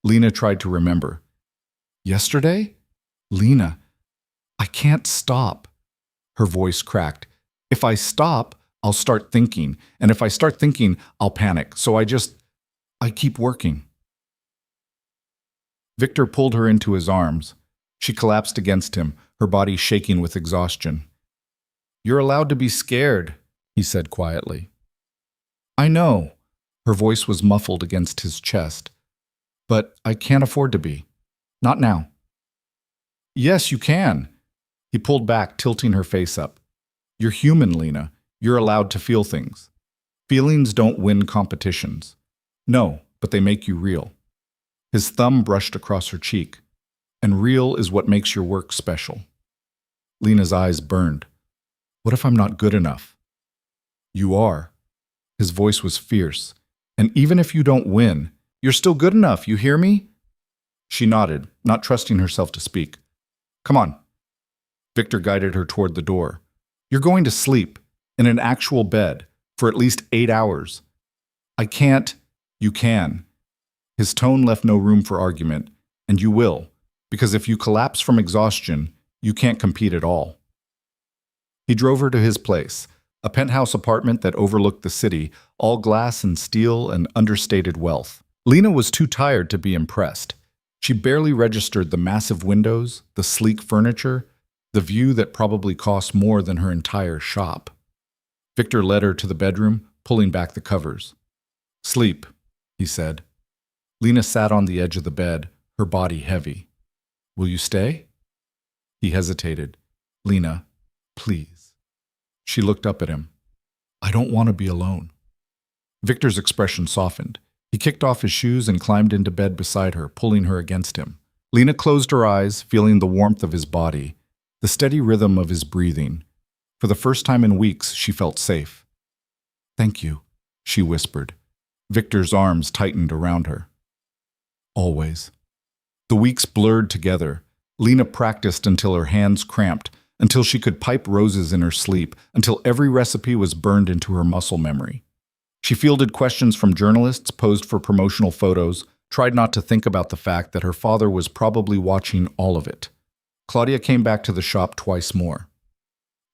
Lena tried to remember. Yesterday? Lena, I can't stop. Her voice cracked. If I stop, I'll start thinking. And if I start thinking, I'll panic. So I keep working. Victor pulled her into his arms. She collapsed against him, her body shaking with exhaustion. You're allowed to be scared, he said quietly. I know. Her voice was muffled against his chest. But I can't afford to be. Not now. Yes, you can. He pulled back, tilting her face up. You're human, Lena. You're allowed to feel things. Feelings don't win competitions. No, but they make you real. His thumb brushed across her cheek. And real is what makes your work special. Lena's eyes burned. What if I'm not good enough? You are. His voice was fierce. And even if you don't win, you're still good enough, you hear me? She nodded, not trusting herself to speak. Come on. Victor guided her toward the door. You're going to sleep, in an actual bed, for at least 8 hours. I can't. You can. His tone left no room for argument, and you will, because if you collapse from exhaustion, you can't compete at all. He drove her to his place, a penthouse apartment that overlooked the city, all glass and steel and understated wealth. Lena was too tired to be impressed. She barely registered the massive windows, the sleek furniture, the view that probably cost more than her entire shop. Victor led her to the bedroom, pulling back the covers. Sleep, he said. Lena sat on the edge of the bed, her body heavy. Will you stay? He hesitated. Lena, please. She looked up at him. I don't want to be alone. Victor's expression softened. He kicked off his shoes and climbed into bed beside her, pulling her against him. Lena closed her eyes, feeling the warmth of his body, the steady rhythm of his breathing. For the first time in weeks, she felt safe. Thank you, she whispered. Victor's arms tightened around her. Always. The weeks blurred together. Lena practiced until her hands cramped, until she could pipe roses in her sleep, until every recipe was burned into her muscle memory. She fielded questions from journalists, posed for promotional photos, tried not to think about the fact that her father was probably watching all of it. Claudia came back to the shop twice more.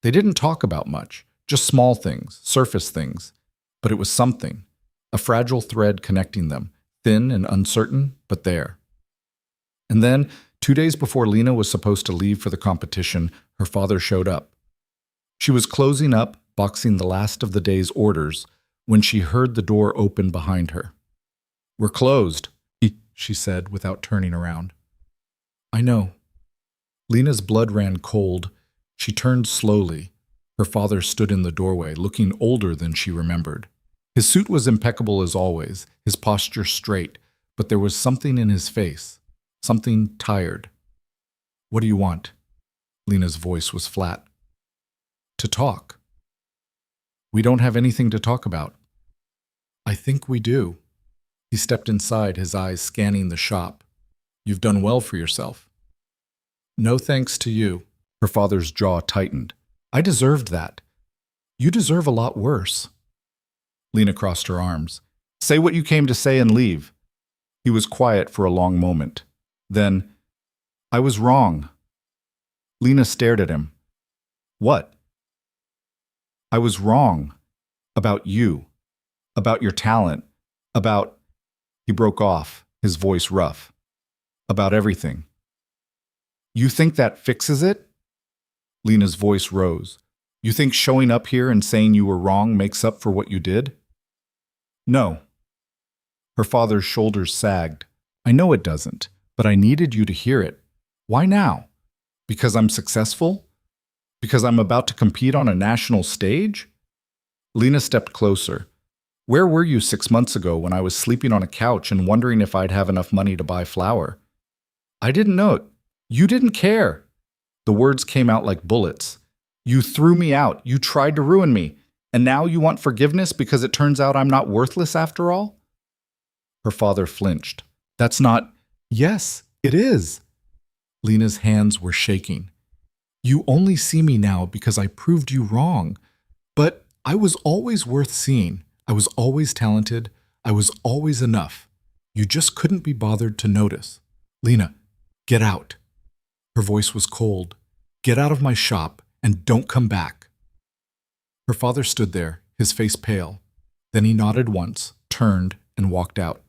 They didn't talk about much, just small things, surface things. But it was something, a fragile thread connecting them, thin and uncertain, but there. And then, 2 days before Lena was supposed to leave for the competition, her father showed up. She was closing up, boxing the last of the day's orders, when she heard the door open behind her. We're closed, she said without turning around. I know. Lena's blood ran cold. She turned slowly. Her father stood in the doorway, looking older than she remembered. His suit was impeccable as always, his posture straight, but there was something in his face, something tired. What do you want? Lena's voice was flat. To talk. We don't have anything to talk about. I think we do. He stepped inside, his eyes scanning the shop. You've done well for yourself. No thanks to you. Her father's jaw tightened. I deserved that. You deserve a lot worse. Lena crossed her arms. Say what you came to say and leave. He was quiet for a long moment. Then, I was wrong. Lena stared at him. What? I was wrong. About you. About your talent. About... He broke off, his voice rough. About everything. You think that fixes it? Lena's voice rose. You think showing up here and saying you were wrong makes up for what you did? No. Her father's shoulders sagged. I know it doesn't, but I needed you to hear it. Why now? Because I'm successful? Because I'm about to compete on a national stage? Lena stepped closer. Where were you 6 months ago when I was sleeping on a couch and wondering if I'd have enough money to buy flour? I didn't know it. You didn't care. The words came out like bullets. You threw me out. You tried to ruin me. And now you want forgiveness because it turns out I'm not worthless after all? Her father flinched. That's not... Yes, it is. Lena's hands were shaking. You only see me now because I proved you wrong. But I was always worth seeing. I was always talented. I was always enough. You just couldn't be bothered to notice. Lena, get out. Her voice was cold. Get out of my shop and don't come back. Her father stood there, his face pale. Then he nodded once, turned, and walked out.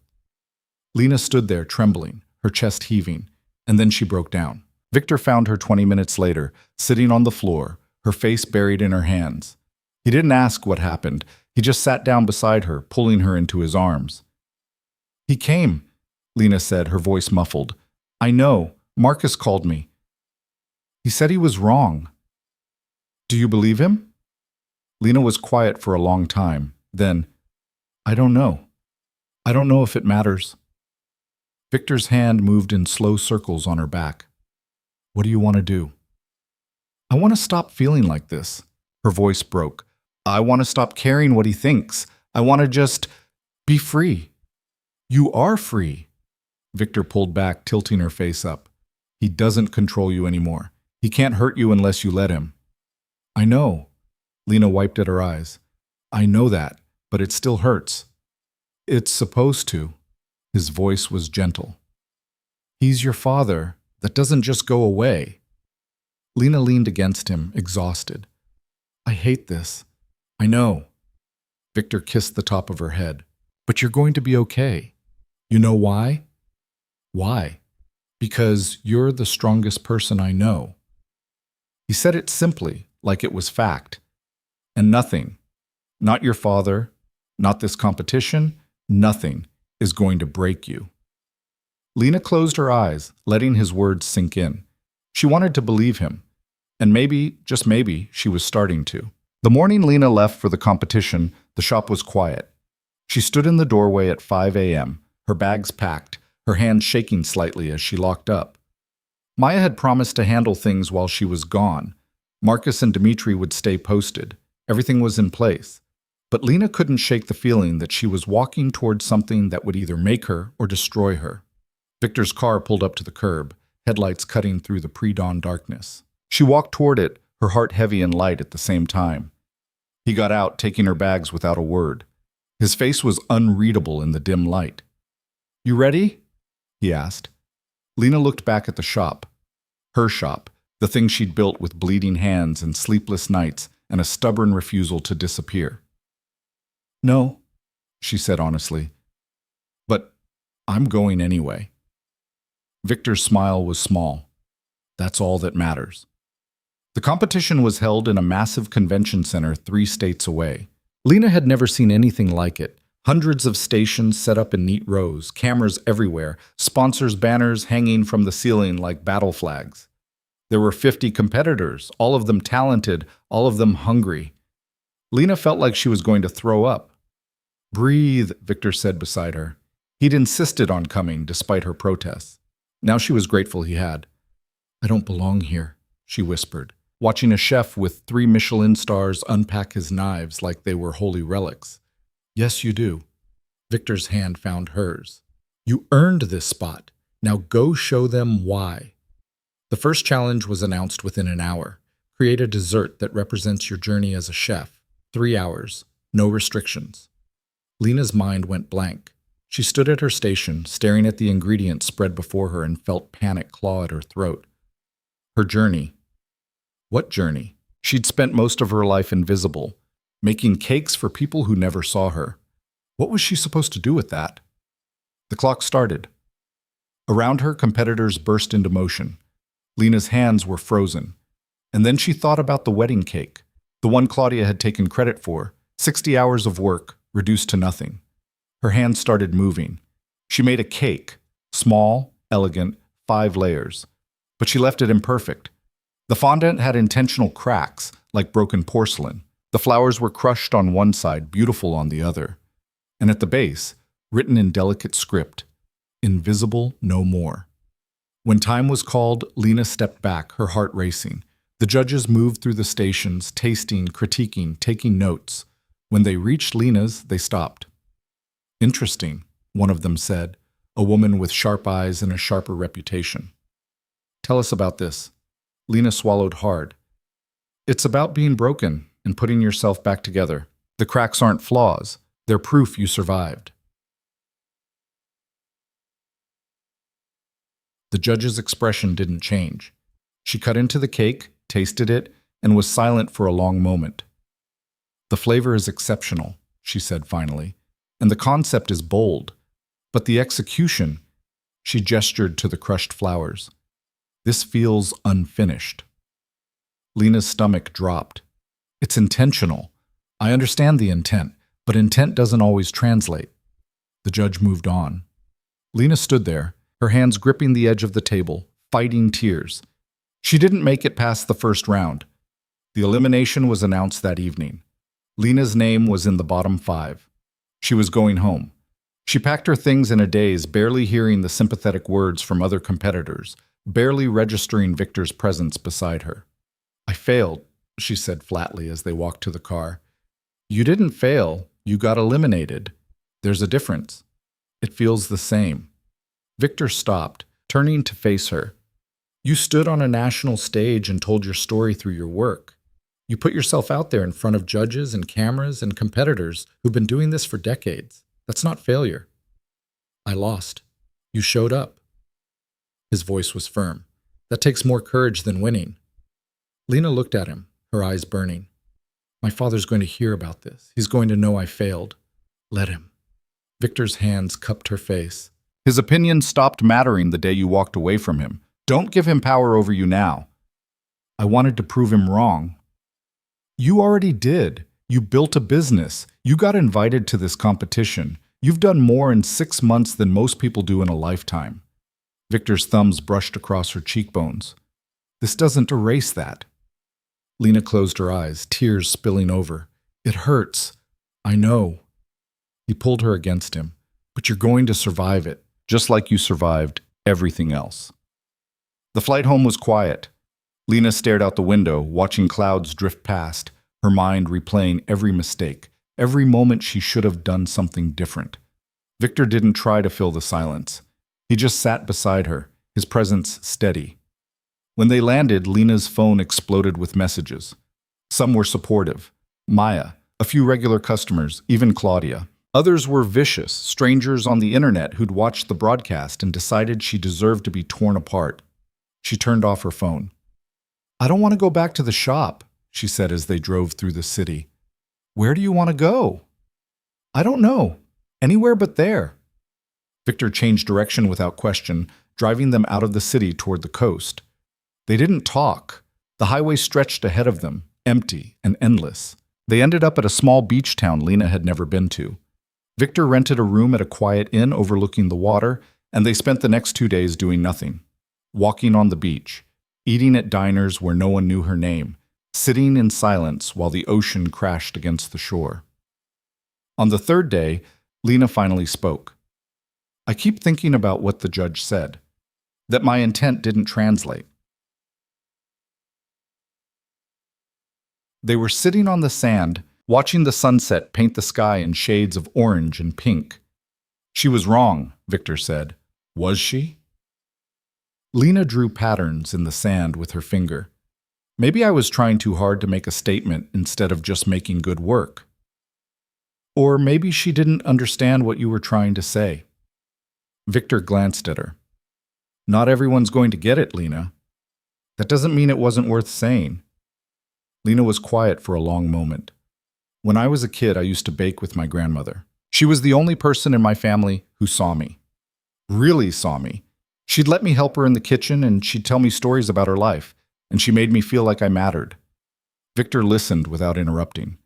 Lena stood there trembling, her chest heaving, and then she broke down. Victor found her 20 minutes later, sitting on the floor, her face buried in her hands. He didn't ask what happened. He just sat down beside her, pulling her into his arms. He came, Lena said, her voice muffled. I know. Marcus called me. He said he was wrong. Do you believe him? Lena was quiet for a long time. Then, I don't know. I don't know if it matters. Victor's hand moved in slow circles on her back. What do you want to do? I want to stop feeling like this. Her voice broke. I want to stop caring what he thinks. I want to just be free. You are free. Victor pulled back, tilting her face up. He doesn't control you anymore. He can't hurt you unless you let him. I know. Lena wiped at her eyes. I know that, but it still hurts. It's supposed to. His voice was gentle. He's your father. That doesn't just go away. Lena leaned against him, exhausted. I hate this. I know. Victor kissed the top of her head. But you're going to be okay. You know why? Why? Because you're the strongest person I know. He said it simply, like it was fact. And nothing, not your father, not this competition, nothing is going to break you. Lena closed her eyes, letting his words sink in. She wanted to believe him. And maybe, just maybe, she was starting to. The morning Lena left for the competition, the shop was quiet. She stood in the doorway at 5 a.m., her bags packed, her hands shaking slightly as she locked up. Maya had promised to handle things while she was gone. Marcus and Dmitri would stay posted. Everything was in place. But Lena couldn't shake the feeling that she was walking towards something that would either make her or destroy her. Victor's car pulled up to the curb, headlights cutting through the pre-dawn darkness. She walked toward it, her heart heavy and light at the same time. He got out, taking her bags without a word. His face was unreadable in the dim light. You ready? He asked. Lena looked back at the shop. Her shop, the thing she'd built with bleeding hands and sleepless nights and a stubborn refusal to disappear. No, she said honestly. But I'm going anyway. Victor's smile was small. That's all that matters. The competition was held in a massive convention center 3 states away. Lena had never seen anything like it. Hundreds of stations set up in neat rows, cameras everywhere, sponsors' banners hanging from the ceiling like battle flags. There were 50 competitors, all of them talented, all of them hungry. Lena felt like she was going to throw up. Breathe, Victor said beside her. He'd insisted on coming despite her protests. Now she was grateful he had. I don't belong here, she whispered, watching a chef with 3 Michelin stars unpack his knives like they were holy relics. Yes, you do. Victor's hand found hers. You earned this spot. Now go show them why. The first challenge was announced within an hour. Create a dessert that represents your journey as a chef. 3 hours. No restrictions. Lena's mind went blank. She stood at her station, staring at the ingredients spread before her and felt panic claw at her throat. Her journey. What journey? She'd spent most of her life invisible, making cakes for people who never saw her. What was she supposed to do with that? The clock started. Around her, competitors burst into motion. Lena's hands were frozen. And then she thought about the wedding cake, the one Claudia had taken credit for, 60 hours of work, reduced to nothing. Her hands started moving. She made a cake, small, elegant, 5 layers. But she left it imperfect. The fondant had intentional cracks, like broken porcelain. The flowers were crushed on one side, beautiful on the other. And at the base, written in delicate script, invisible no more. When time was called, Lena stepped back, her heart racing. The judges moved through the stations, tasting, critiquing, taking notes. When they reached Lena's, they stopped. Interesting, one of them said, a woman with sharp eyes and a sharper reputation. Tell us about this. Lena swallowed hard. It's about being broken and putting yourself back together. The cracks aren't flaws. They're proof you survived. The judge's expression didn't change. She cut into the cake, tasted it, and was silent for a long moment. "The flavor is exceptional," she said finally, "and the concept is bold. But the execution," she gestured to the crushed flowers, "this feels unfinished." Lena's stomach dropped. "It's intentional. I understand the intent, but intent doesn't always translate." The judge moved on. Lena stood there, her hands gripping the edge of the table, fighting tears. She didn't make it past the first round. The elimination was announced that evening. Lena's name was in the bottom 5. She was going home. She packed her things in a daze, barely hearing the sympathetic words from other competitors, barely registering Victor's presence beside her. "I failed," she said flatly as they walked to the car. "You didn't fail. You got eliminated. There's a difference. It feels the same." Victor stopped, turning to face her. "You stood on a national stage and told your story through your work. You put yourself out there in front of judges and cameras and competitors who've been doing this for decades. That's not failure." "I lost. You showed up." His voice was firm. "That takes more courage than winning." Lena looked at him, her eyes burning. "My father's going to hear about this. He's going to know I failed. Let him." Victor's hands cupped her face. "His opinion stopped mattering the day you walked away from him. Don't give him power over you now." "I wanted to prove him wrong." "You already did. You built a business. You got invited to this competition. You've done more in 6 months than most people do in a lifetime." Victor's thumbs brushed across her cheekbones. "This doesn't erase that." Lena closed her eyes, tears spilling over. "It hurts. I know." He pulled her against him. "But you're going to survive it, just like you survived everything else." The flight home was quiet. Lena stared out the window, watching clouds drift past, her mind replaying every mistake, every moment she should have done something different. Victor didn't try to fill the silence. He just sat beside her, his presence steady. When they landed, Lena's phone exploded with messages. Some were supportive. Maya, a few regular customers, even Claudia. Others were vicious, strangers on the internet who'd watched the broadcast and decided she deserved to be torn apart. She turned off her phone. "I don't want to go back to the shop," she said as they drove through the city. "Where do you want to go?" "I don't know. Anywhere but there." Victor changed direction without question, driving them out of the city toward the coast. They didn't talk. The highway stretched ahead of them, empty and endless. They ended up at a small beach town Lena had never been to. Victor rented a room at a quiet inn overlooking the water, and they spent the next 2 days doing nothing. Walking on the beach, eating at diners where no one knew her name, sitting in silence while the ocean crashed against the shore. On the 3rd day, Lena finally spoke. "I keep thinking about what the judge said, that my intent didn't translate." They were sitting on the sand, watching the sunset paint the sky in shades of orange and pink. "She was wrong," Victor said. "Was she?" Lena drew patterns in the sand with her finger. "Maybe I was trying too hard to make a statement instead of just making good work. Or maybe she didn't understand what you were trying to say." Victor glanced at her. "Not everyone's going to get it, Lena. That doesn't mean it wasn't worth saying." Lena was quiet for a long moment. "When I was a kid, I used to bake with my grandmother. She was the only person in my family who saw me. Really saw me. She'd let me help her in the kitchen, and she'd tell me stories about her life, and she made me feel like I mattered." Victor listened without interrupting.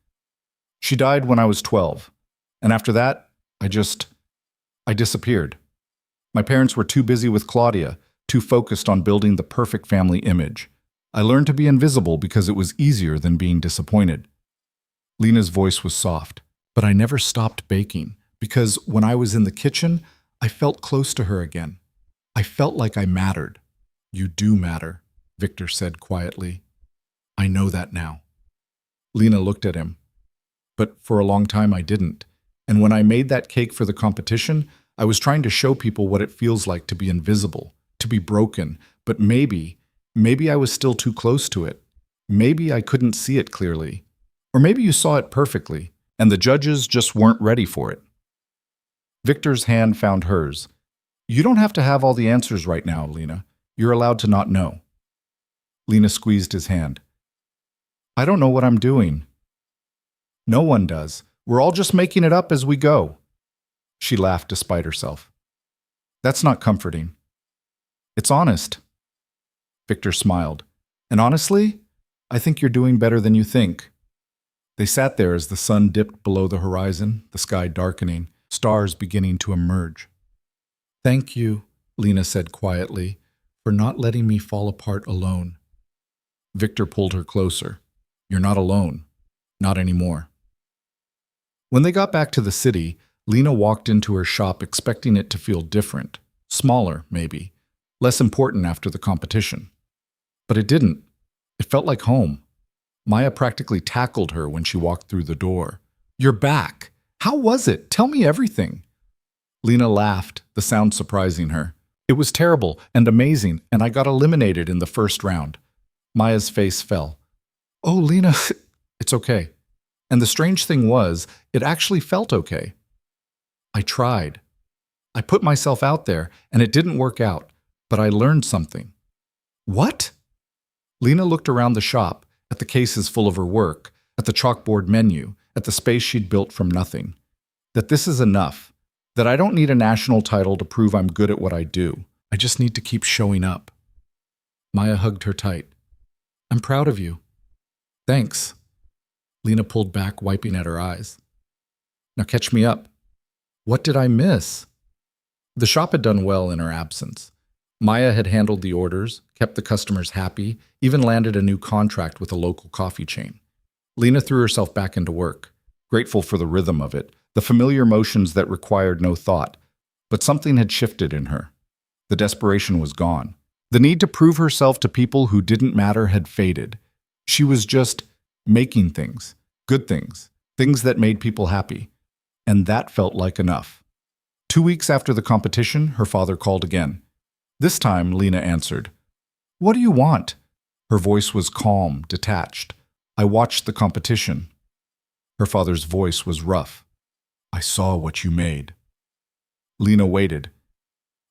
"She died when I was 12, and after that, I disappeared. My parents were too busy with Claudia, too focused on building the perfect family image. I learned to be invisible because it was easier than being disappointed." Lena's voice was soft. "But I never stopped baking, because when I was in the kitchen, I felt close to her again. I felt like I mattered." "You do matter," Victor said quietly. "I know that now." Lena looked at him. "But for a long time I didn't. And when I made that cake for the competition, I was trying to show people what it feels like to be invisible, to be broken. But maybe I was still too close to it. Maybe I couldn't see it clearly. Or maybe you saw it perfectly, and the judges just weren't ready for it." Victor's hand found hers. You don't have to have all the answers right now, Lena. You're allowed to not know. Lena squeezed his hand. I don't know what I'm doing. No one does. We're all just making it up as we go. She laughed despite herself. That's not comforting. It's honest. Victor smiled. And honestly, I think you're doing better than you think. They sat there as the sun dipped below the horizon, the sky darkening, stars beginning to emerge. Thank you, Lena said quietly, for not letting me fall apart alone. Victor pulled her closer. You're not alone. Not anymore. When they got back to the city, Lena walked into her shop expecting it to feel different, smaller, maybe, less important after the competition. But it didn't. It felt like home. Maya practically tackled her when she walked through the door. You're back. How was it? Tell me everything. Lena laughed, the sound surprising her. It was terrible and amazing, and I got eliminated in the first round. Maya's face fell. Oh, Lena, it's okay. And the strange thing was, it actually felt okay. I tried. I put myself out there, and it didn't work out, but I learned something. What? Lena looked around the shop, at the cases full of her work, at the chalkboard menu, at the space she'd built from nothing. That this is enough. That I don't need a national title to prove I'm good at what I do. I just need to keep showing up. Maya hugged her tight. I'm proud of you. Thanks. Lena pulled back, wiping at her eyes. Now catch me up. What did I miss? The shop had done well in her absence. Maya had handled the orders, kept the customers happy, even landed a new contract with a local coffee chain. Lena threw herself back into work, grateful for the rhythm of it, the familiar motions that required no thought. But something had shifted in her. The desperation was gone. The need to prove herself to people who didn't matter had faded. She was just making things, good things, things that made people happy. And that felt like enough. 2 weeks after the competition, her father called again. This time, Lena answered. What do you want? Her voice was calm, detached. I watched the competition. Her father's voice was rough. I saw what you made. Lena waited.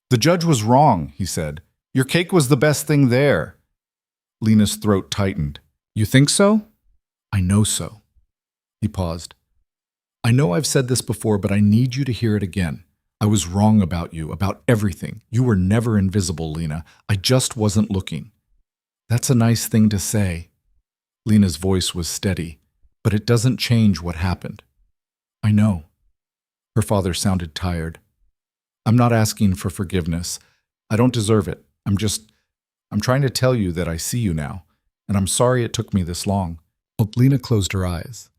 The judge was wrong, he said. Your cake was the best thing there. Lena's throat tightened. You think so? I know so. He paused. I know I've said this before, but I need you to hear it again. I was wrong about you, about everything. You were never invisible, Lena. I just wasn't looking. That's a nice thing to say. Lena's voice was steady, but it doesn't change what happened. I know. Her father sounded tired. I'm not asking for forgiveness. I don't deserve it. I'm trying to tell you that I see you now, and I'm sorry it took me this long. Lena closed her eyes.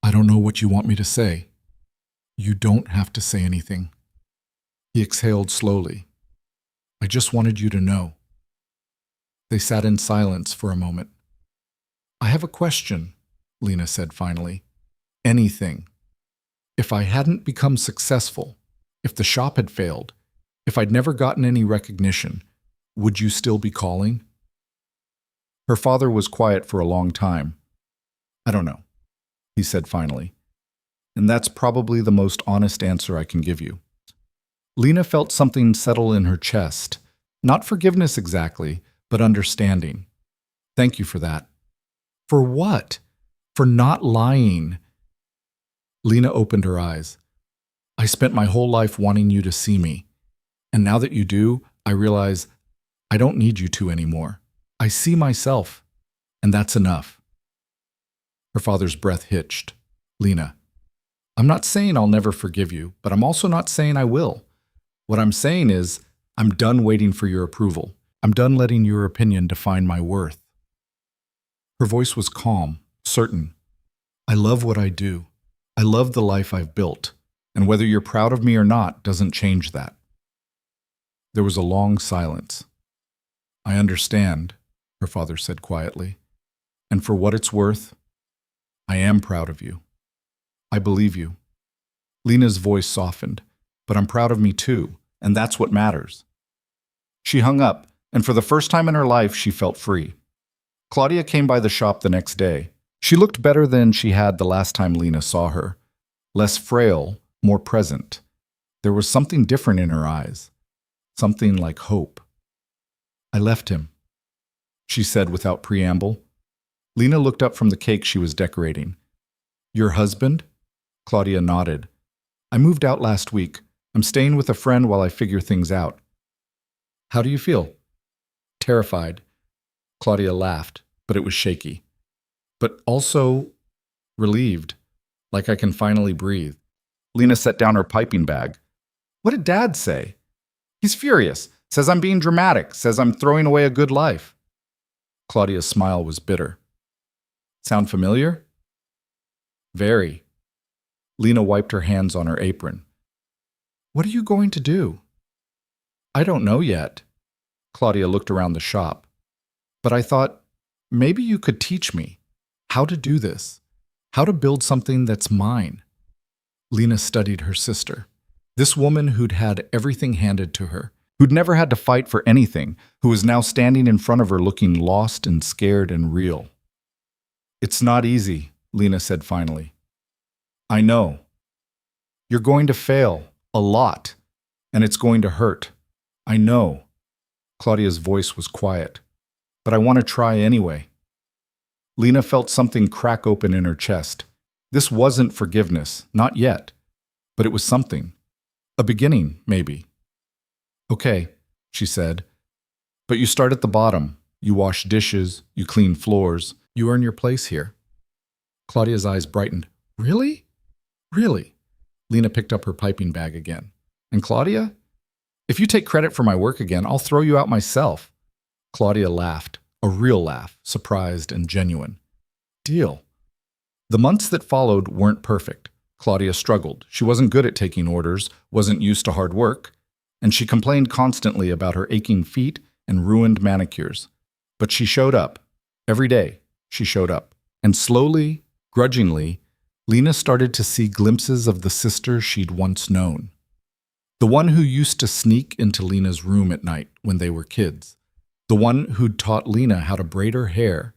I don't know what you want me to say. You don't have to say anything. He exhaled slowly. I just wanted you to know. They sat in silence for a moment. I have a question, Lena said finally. Anything. If I hadn't become successful, if the shop had failed, if I'd never gotten any recognition, would you still be calling? Her father was quiet for a long time. I don't know, he said finally. And that's probably the most honest answer I can give you. Lena felt something settle in her chest. Not forgiveness exactly, but understanding. Thank you for that. For what? For not lying. Lena opened her eyes. I spent my whole life wanting you to see me. And now that you do, I realize I don't need you to anymore. I see myself, and that's enough. Her father's breath hitched. Lena, I'm not saying I'll never forgive you, but I'm also not saying I will. What I'm saying is, I'm done waiting for your approval. I'm done letting your opinion define my worth. Her voice was calm, certain. I love what I do. I love the life I've built, and whether you're proud of me or not doesn't change that. There was a long silence. I understand, her father said quietly. And for what it's worth, I am proud of you. I believe you. Lena's voice softened. But I'm proud of me too, and that's what matters. She hung up, and for the first time in her life, she felt free. Claudia came by the shop the next day. She looked better than she had the last time Lena saw her. Less frail, more present. There was something different in her eyes. something like hope. I left him, she said without preamble. Lena looked up from the cake she was decorating. Your husband? Claudia nodded. I moved out last week. I'm staying with a friend while I figure things out. How do you feel? Terrified. Claudia laughed, but it was shaky. But also relieved, like I can finally breathe. Lena set down her piping bag. What did Dad say? He's furious. Says I'm being dramatic. Says I'm throwing away a good life. Claudia's smile was bitter. Sound familiar? Very. Lena wiped her hands on her apron. What are you going to do? I don't know yet. Claudia looked around the shop. But I thought, maybe you could teach me how to do this, how to build something that's mine. Lena studied her sister, this woman who'd had everything handed to her, who'd never had to fight for anything, who was now standing in front of her looking lost and scared and real. It's not easy, Lena said finally. I know. You're going to fail, a lot, and it's going to hurt. I know. Claudia's voice was quiet. But I want to try anyway. Lena felt something crack open in her chest. This wasn't forgiveness, not yet. But it was something. A beginning, maybe. Okay, she said. But you start at the bottom. You wash dishes, you clean floors, you earn your place here. Claudia's eyes brightened. Really? Really? Lena picked up her piping bag again. And Claudia? If you take credit for my work again, I'll throw you out myself. Claudia laughed, a real laugh, surprised and genuine. Deal. The months that followed weren't perfect. Claudia struggled. She wasn't good at taking orders, wasn't used to hard work, and she complained constantly about her aching feet and ruined manicures. But she showed up. Every day, she showed up. And slowly, grudgingly, Lena started to see glimpses of the sister she'd once known. The one who used to sneak into Lena's room at night when they were kids. The one who'd taught Lena how to braid her hair.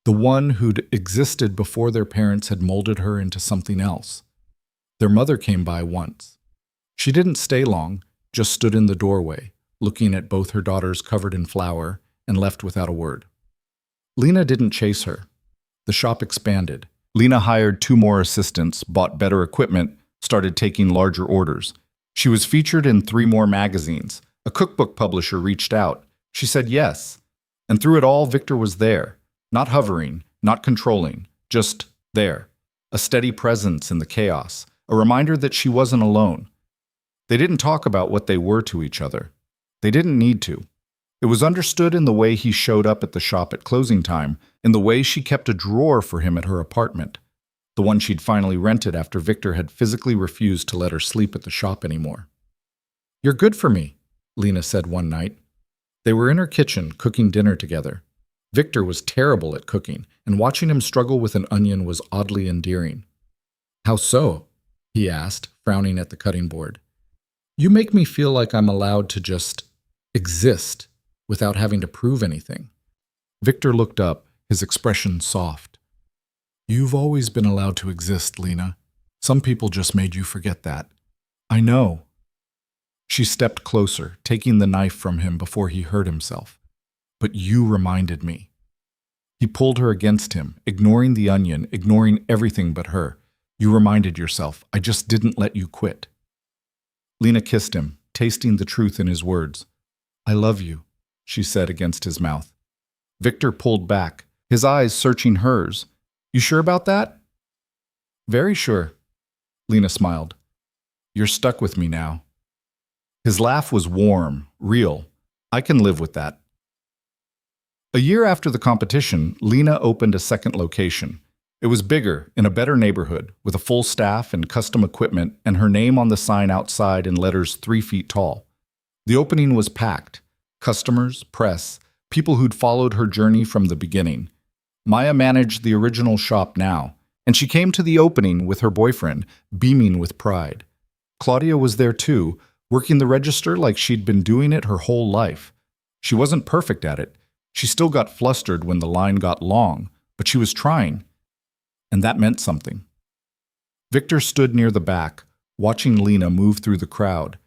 The one who'd existed before their parents had molded her into something else. Their mother came by once. She didn't stay long, just stood in the doorway, looking at both her daughters covered in flour, and left without a word. Lena didn't chase her. The shop expanded. Lena hired 2 more assistants, bought better equipment, started taking larger orders. She was featured in 3 more magazines. A cookbook publisher reached out. She said yes. And through it all, Victor was there. Not hovering, not controlling, just there. A steady presence in the chaos. A reminder that she wasn't alone. They didn't talk about what they were to each other. They didn't need to. It was understood in the way he showed up at the shop at closing time, in the way she kept a drawer for him at her apartment, the one she'd finally rented after Victor had physically refused to let her sleep at the shop anymore. You're good for me, Lena said one night. They were in her kitchen, cooking dinner together. Victor was terrible at cooking, and watching him struggle with an onion was oddly endearing. How so? He asked, frowning at the cutting board. You make me feel like I'm allowed to just exist without having to prove anything. Victor looked up, his expression soft. You've always been allowed to exist, Lena. Some people just made you forget that. I know. She stepped closer, taking the knife from him before he hurt himself. But you reminded me. He pulled her against him, ignoring the onion, ignoring everything but her. You reminded yourself, I just didn't let you quit. Lena kissed him, tasting the truth in his words. I love you, she said against his mouth. Victor pulled back, his eyes searching hers. You sure about that? Very sure, Lena smiled. You're stuck with me now. His laugh was warm, real. I can live with that. A year after the competition, Lena opened a second location. It was bigger, in a better neighborhood, with a full staff and custom equipment, and her name on the sign outside in letters 3 feet tall. The opening was packed. Customers, press, people who'd followed her journey from the beginning. Maya managed the original shop now, and she came to the opening with her boyfriend, beaming with pride. Claudia was there too, working the register like she'd been doing it her whole life. She wasn't perfect at it. She still got flustered when the line got long, but she was trying. And that meant something. Victor stood near the back, watching Lena move through the crowd,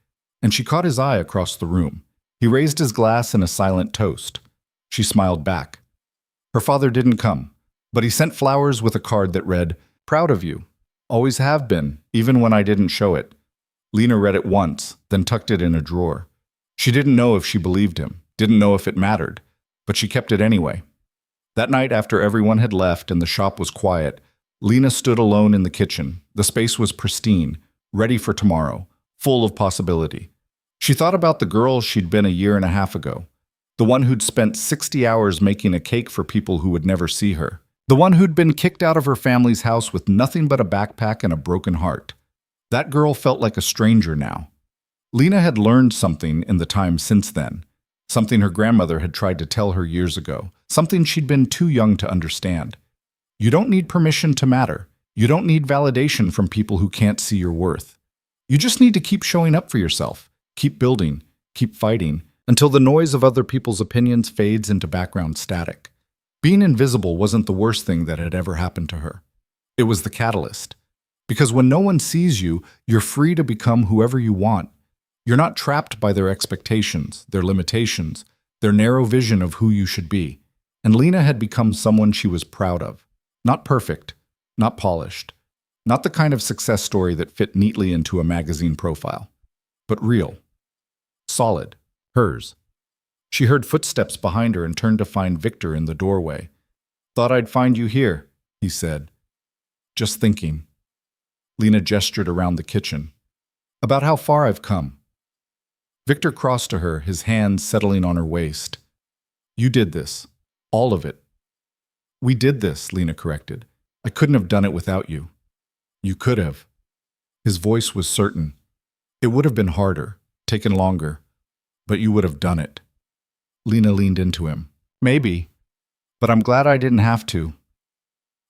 and she caught his eye across the room. He raised his glass in a silent toast. She smiled back. Her father didn't come, but he sent flowers with a card that read, "Proud of you. Always have been, even when I didn't show it." Lena read it once, then tucked it in a drawer. She didn't know if she believed him, didn't know if it mattered, but she kept it anyway. That night, after everyone had left and the shop was quiet, Lena stood alone in the kitchen. The space was pristine, ready for tomorrow, full of possibility. She thought about the girl she'd been a year and a half ago, the one who'd spent 60 hours making a cake for people who would never see her, the one who'd been kicked out of her family's house with nothing but a backpack and a broken heart. That girl felt like a stranger now. Lena had learned something in the time since then, something her grandmother had tried to tell her years ago, something she'd been too young to understand. You don't need permission to matter. You don't need validation from people who can't see your worth. You just need to keep showing up for yourself, keep building, keep fighting, until the noise of other people's opinions fades into background static. Being invisible wasn't the worst thing that had ever happened to her. It was the catalyst. Because when no one sees you, you're free to become whoever you want. You're not trapped by their expectations, their limitations, their narrow vision of who you should be. And Lena had become someone she was proud of. Not perfect, not polished, not the kind of success story that fit neatly into a magazine profile, but real, solid, hers. She heard footsteps behind her and turned to find Victor in the doorway. "Thought I'd find you here," he said. "Just thinking." Lena gestured around the kitchen. "About how far I've come." Victor crossed to her, his hands settling on her waist. "You did this. All of it." "We did this," Lena corrected. "I couldn't have done it without you." "You could have." His voice was certain. "It would have been harder, taken longer, but you would have done it." Lena leaned into him. "Maybe, but I'm glad I didn't have to."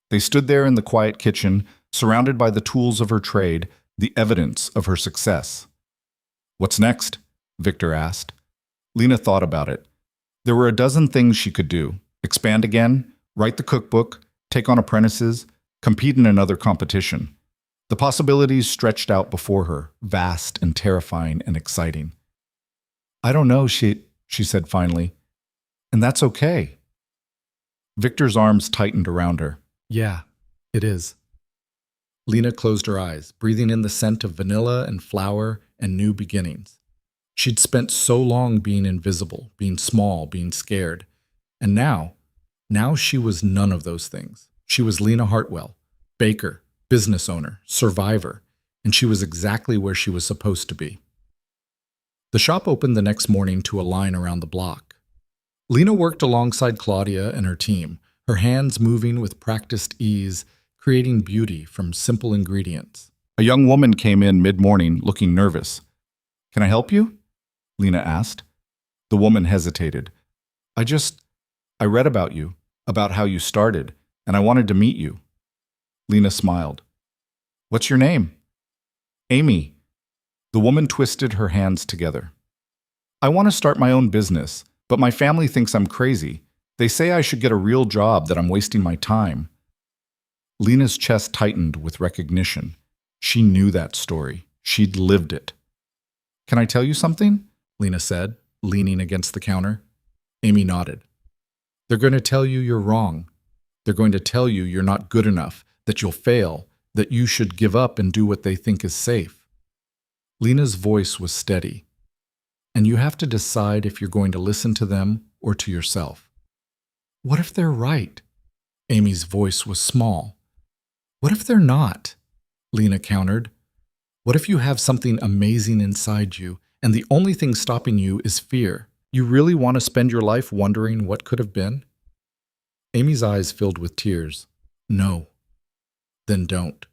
They stood there in the quiet kitchen, surrounded by the tools of her trade, the evidence of her success. "What's next?" Victor asked. Lena thought about it. There were a dozen things she could do. Expand again, write the cookbook, take on apprentices, compete in another competition. The possibilities stretched out before her, vast and terrifying and exciting. "I don't know," she said finally. "And that's okay." Victor's arms tightened around her. "Yeah, it is." Lena closed her eyes, breathing in the scent of vanilla and flour and new beginnings. She'd spent so long being invisible, being small, being scared. And now she was none of those things. She was Lena Hartwell, baker, business owner, survivor, and she was exactly where she was supposed to be. The shop opened the next morning to a line around the block. Lena worked alongside Claudia and her team, her hands moving with practiced ease, creating beauty from simple ingredients. A young woman came in mid-morning, looking nervous. "Can I help you?" Lena asked. The woman hesitated. I read about you, about how you started, and I wanted to meet you." Lena smiled. "What's your name?" "Amy." The woman twisted her hands together. "I want to start my own business, but my family thinks I'm crazy. They say I should get a real job, that I'm wasting my time." Lena's chest tightened with recognition. She knew that story. She'd lived it. "Can I tell you something?" Lena said, leaning against the counter. Amy nodded. "They're going to tell you you're wrong. They're going to tell you you're not good enough, that you'll fail, that you should give up and do what they think is safe." Lena's voice was steady. "And you have to decide if you're going to listen to them or to yourself." "What if they're right?" Amy's voice was small. "What if they're not?" Lena countered. "What if you have something amazing inside you, and the only thing stopping you is fear? You really want to spend your life wondering what could have been?" Amy's eyes filled with tears. "No." "Then don't."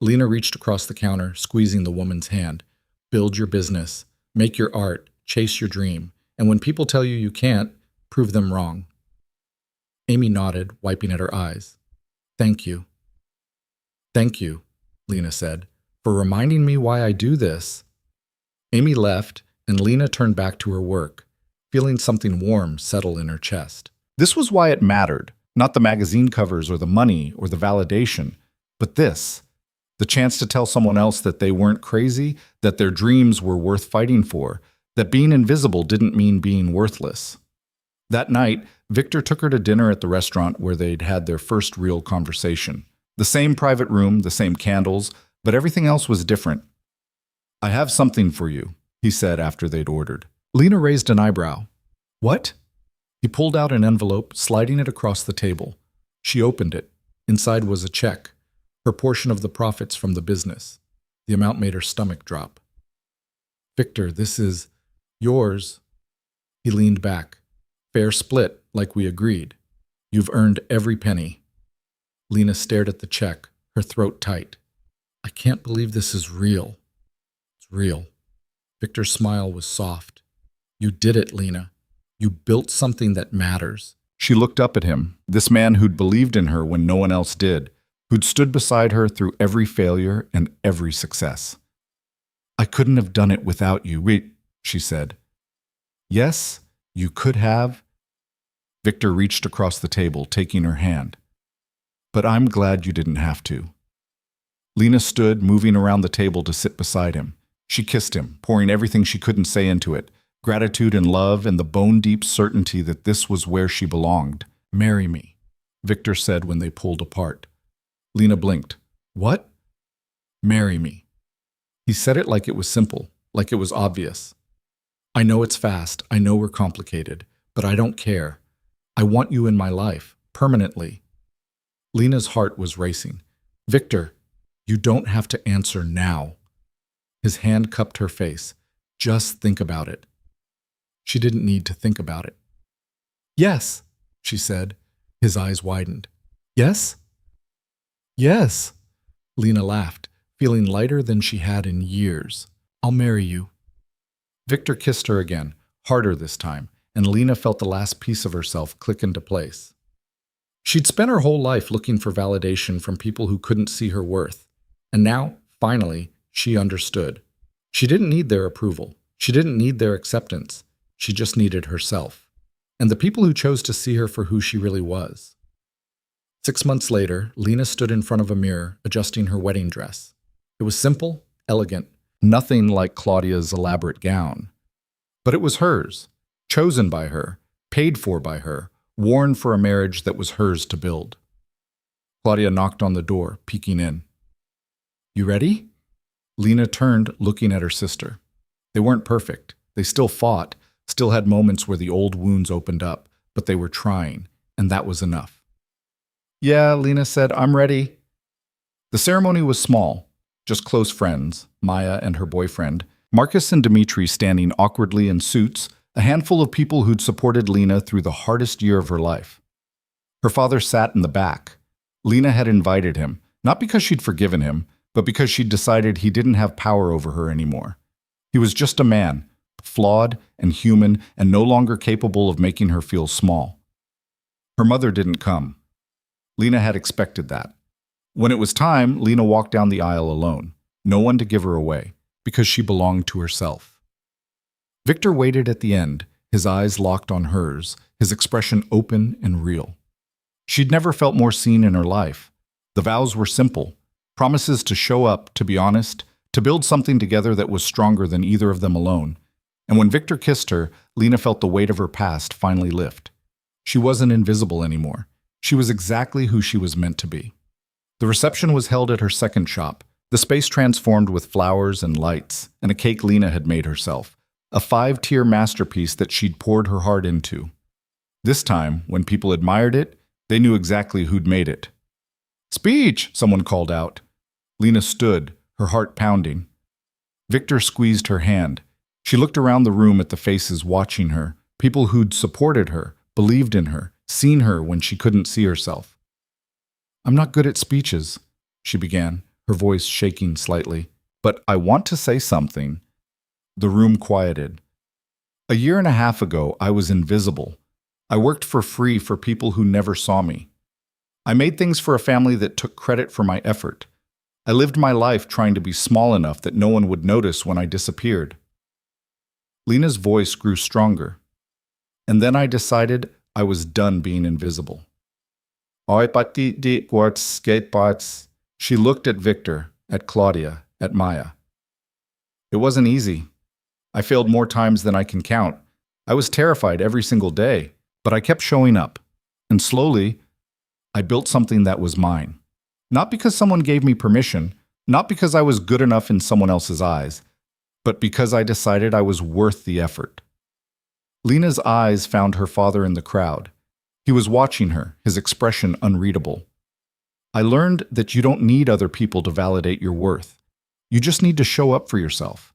Lena reached across the counter, squeezing the woman's hand. "Build your business, make your art, chase your dream, and when people tell you you can't, prove them wrong." Amy nodded, wiping at her eyes. "Thank you." "Thank you," Lena said, "for reminding me why I do this." Amy left, and Lena turned back to her work, feeling something warm settle in her chest. This was why it mattered, not the magazine covers or the money or the validation, but this, the chance to tell someone else that they weren't crazy, that their dreams were worth fighting for, that being invisible didn't mean being worthless. That night, Victor took her to dinner at the restaurant where they'd had their first real conversation. The same private room, the same candles, but everything else was different. "I have something for you," he said after they'd ordered. Lena raised an eyebrow. "What?" He pulled out an envelope, sliding it across the table. She opened it. Inside was a check, her portion of the profits from the business. The amount made her stomach drop. "Victor, this is yours." He leaned back. "Fair split, like we agreed. You've earned every penny." Lena stared at the check, her throat tight. "I can't believe this is real." "It's real." Victor's smile was soft. "You did it, Lena. You built something that matters." She looked up at him, this man who'd believed in her when no one else did, who'd stood beside her through every failure and every success. "I couldn't have done it without you," she said. "Yes, you could have." Victor reached across the table, taking her hand. "But I'm glad you didn't have to." Lena stood, moving around the table to sit beside him. She kissed him, pouring everything she couldn't say into it, gratitude and love and the bone-deep certainty that this was where she belonged. "Marry me," Victor said when they pulled apart. Lena blinked. "What?" "Marry me." He said it like it was simple, like it was obvious. "I know it's fast, I know we're complicated, but I don't care. I want you in my life, permanently." Lena's heart was racing. "Victor, you don't have to answer now." His hand cupped her face. "Just think about it." She didn't need to think about it. "Yes," she said. His eyes widened. "Yes?" "Yes." Lena laughed, feeling lighter than she had in years. "I'll marry you." Victor kissed her again, harder this time, and Lena felt the last piece of herself click into place. She'd spent her whole life looking for validation from people who couldn't see her worth. And now, finally, she understood. She didn't need their approval. She didn't need their acceptance. She just needed herself. And the people who chose to see her for who she really was. 6 months later, Lena stood in front of a mirror, adjusting her wedding dress. It was simple, elegant, nothing like Claudia's elaborate gown. But it was hers, chosen by her, paid for by her, worn for a marriage that was hers to build. Claudia knocked on the door, peeking in. "You ready?" Lena turned, looking at her sister. They weren't perfect. They still fought, still had moments where the old wounds opened up, but they were trying, and that was enough. "Yeah," Lena said, "I'm ready." The ceremony was small, just close friends, Maya and her boyfriend, Marcus and Dimitri standing awkwardly in suits, a handful of people who'd supported Lena through the hardest year of her life. Her father sat in the back. Lena had invited him, not because she'd forgiven him, but because she'd decided he didn't have power over her anymore. He was just a man, flawed and human and no longer capable of making her feel small. Her mother didn't come. Lena had expected that. When it was time, Lena walked down the aisle alone, no one to give her away, because she belonged to herself. Victor waited at the end, his eyes locked on hers, his expression open and real. She'd never felt more seen in her life. The vows were simple, promises to show up, to be honest, to build something together that was stronger than either of them alone. And when Victor kissed her, Lena felt the weight of her past finally lift. She wasn't invisible anymore. She was exactly who she was meant to be. The reception was held at her second shop, the space transformed with flowers and lights, and a cake Lena had made herself, a 5-tier masterpiece that she'd poured her heart into. This time, when people admired it, they knew exactly who'd made it. "Speech!" someone called out. Lena stood, her heart pounding. Victor squeezed her hand. She looked around the room at the faces watching her, people who'd supported her, believed in her, seen her when she couldn't see herself. "I'm not good at speeches," she began, her voice shaking slightly. "But I want to say something." The room quieted. "A year and a half ago, I was invisible. I worked for free for people who never saw me. I made things for a family that took credit for my effort. I lived my life trying to be small enough that no one would notice when I disappeared." Lena's voice grew stronger. "And then I decided I was done being invisible." She looked at Victor, at Claudia, at Maya. "It wasn't easy. I failed more times than I can count. I was terrified every single day, but I kept showing up. And slowly, I built something that was mine. Not because someone gave me permission, not because I was good enough in someone else's eyes, but because I decided I was worth the effort. Lena's eyes found her father in the crowd. He was watching her, his expression unreadable. I learned that you don't need other people to validate your worth. You just need to show up for yourself.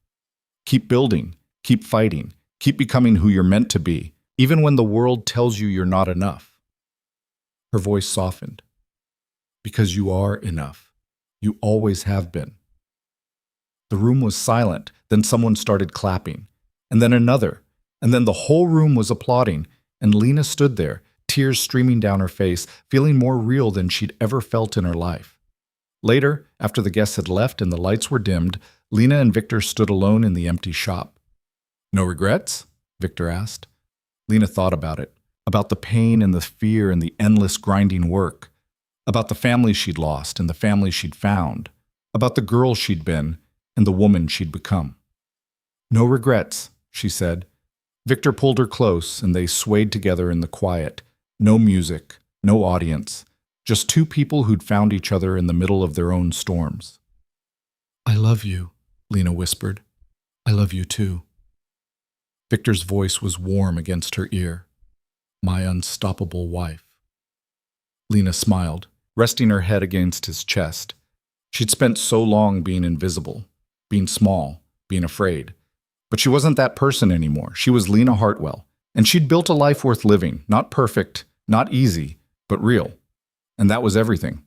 Keep building, keep fighting, keep becoming who you're meant to be, even when the world tells you you're not enough. Her voice softened. Because you are enough. You always have been. The room was silent, then someone started clapping, and then another, and then the whole room was applauding, and Lena stood there, tears streaming down her face, feeling more real than she'd ever felt in her life. Later, after the guests had left and the lights were dimmed, Lena and Victor stood alone in the empty shop. No regrets? Victor asked. Lena thought about it, about the pain and the fear and the endless grinding work, about the family she'd lost and the family she'd found, about the girl she'd been and the woman she'd become. No regrets, she said. Victor pulled her close and they swayed together in the quiet. No music, no audience, just two people who'd found each other in the middle of their own storms. I love you, Lena whispered. I love you too. Victor's voice was warm against her ear. My unstoppable wife. Lena smiled, resting her head against his chest. She'd spent so long being invisible, being small, being afraid. But she wasn't that person anymore. She was Lena Hartwell, and she'd built a life worth living, not perfect, not easy, but real. And that was everything.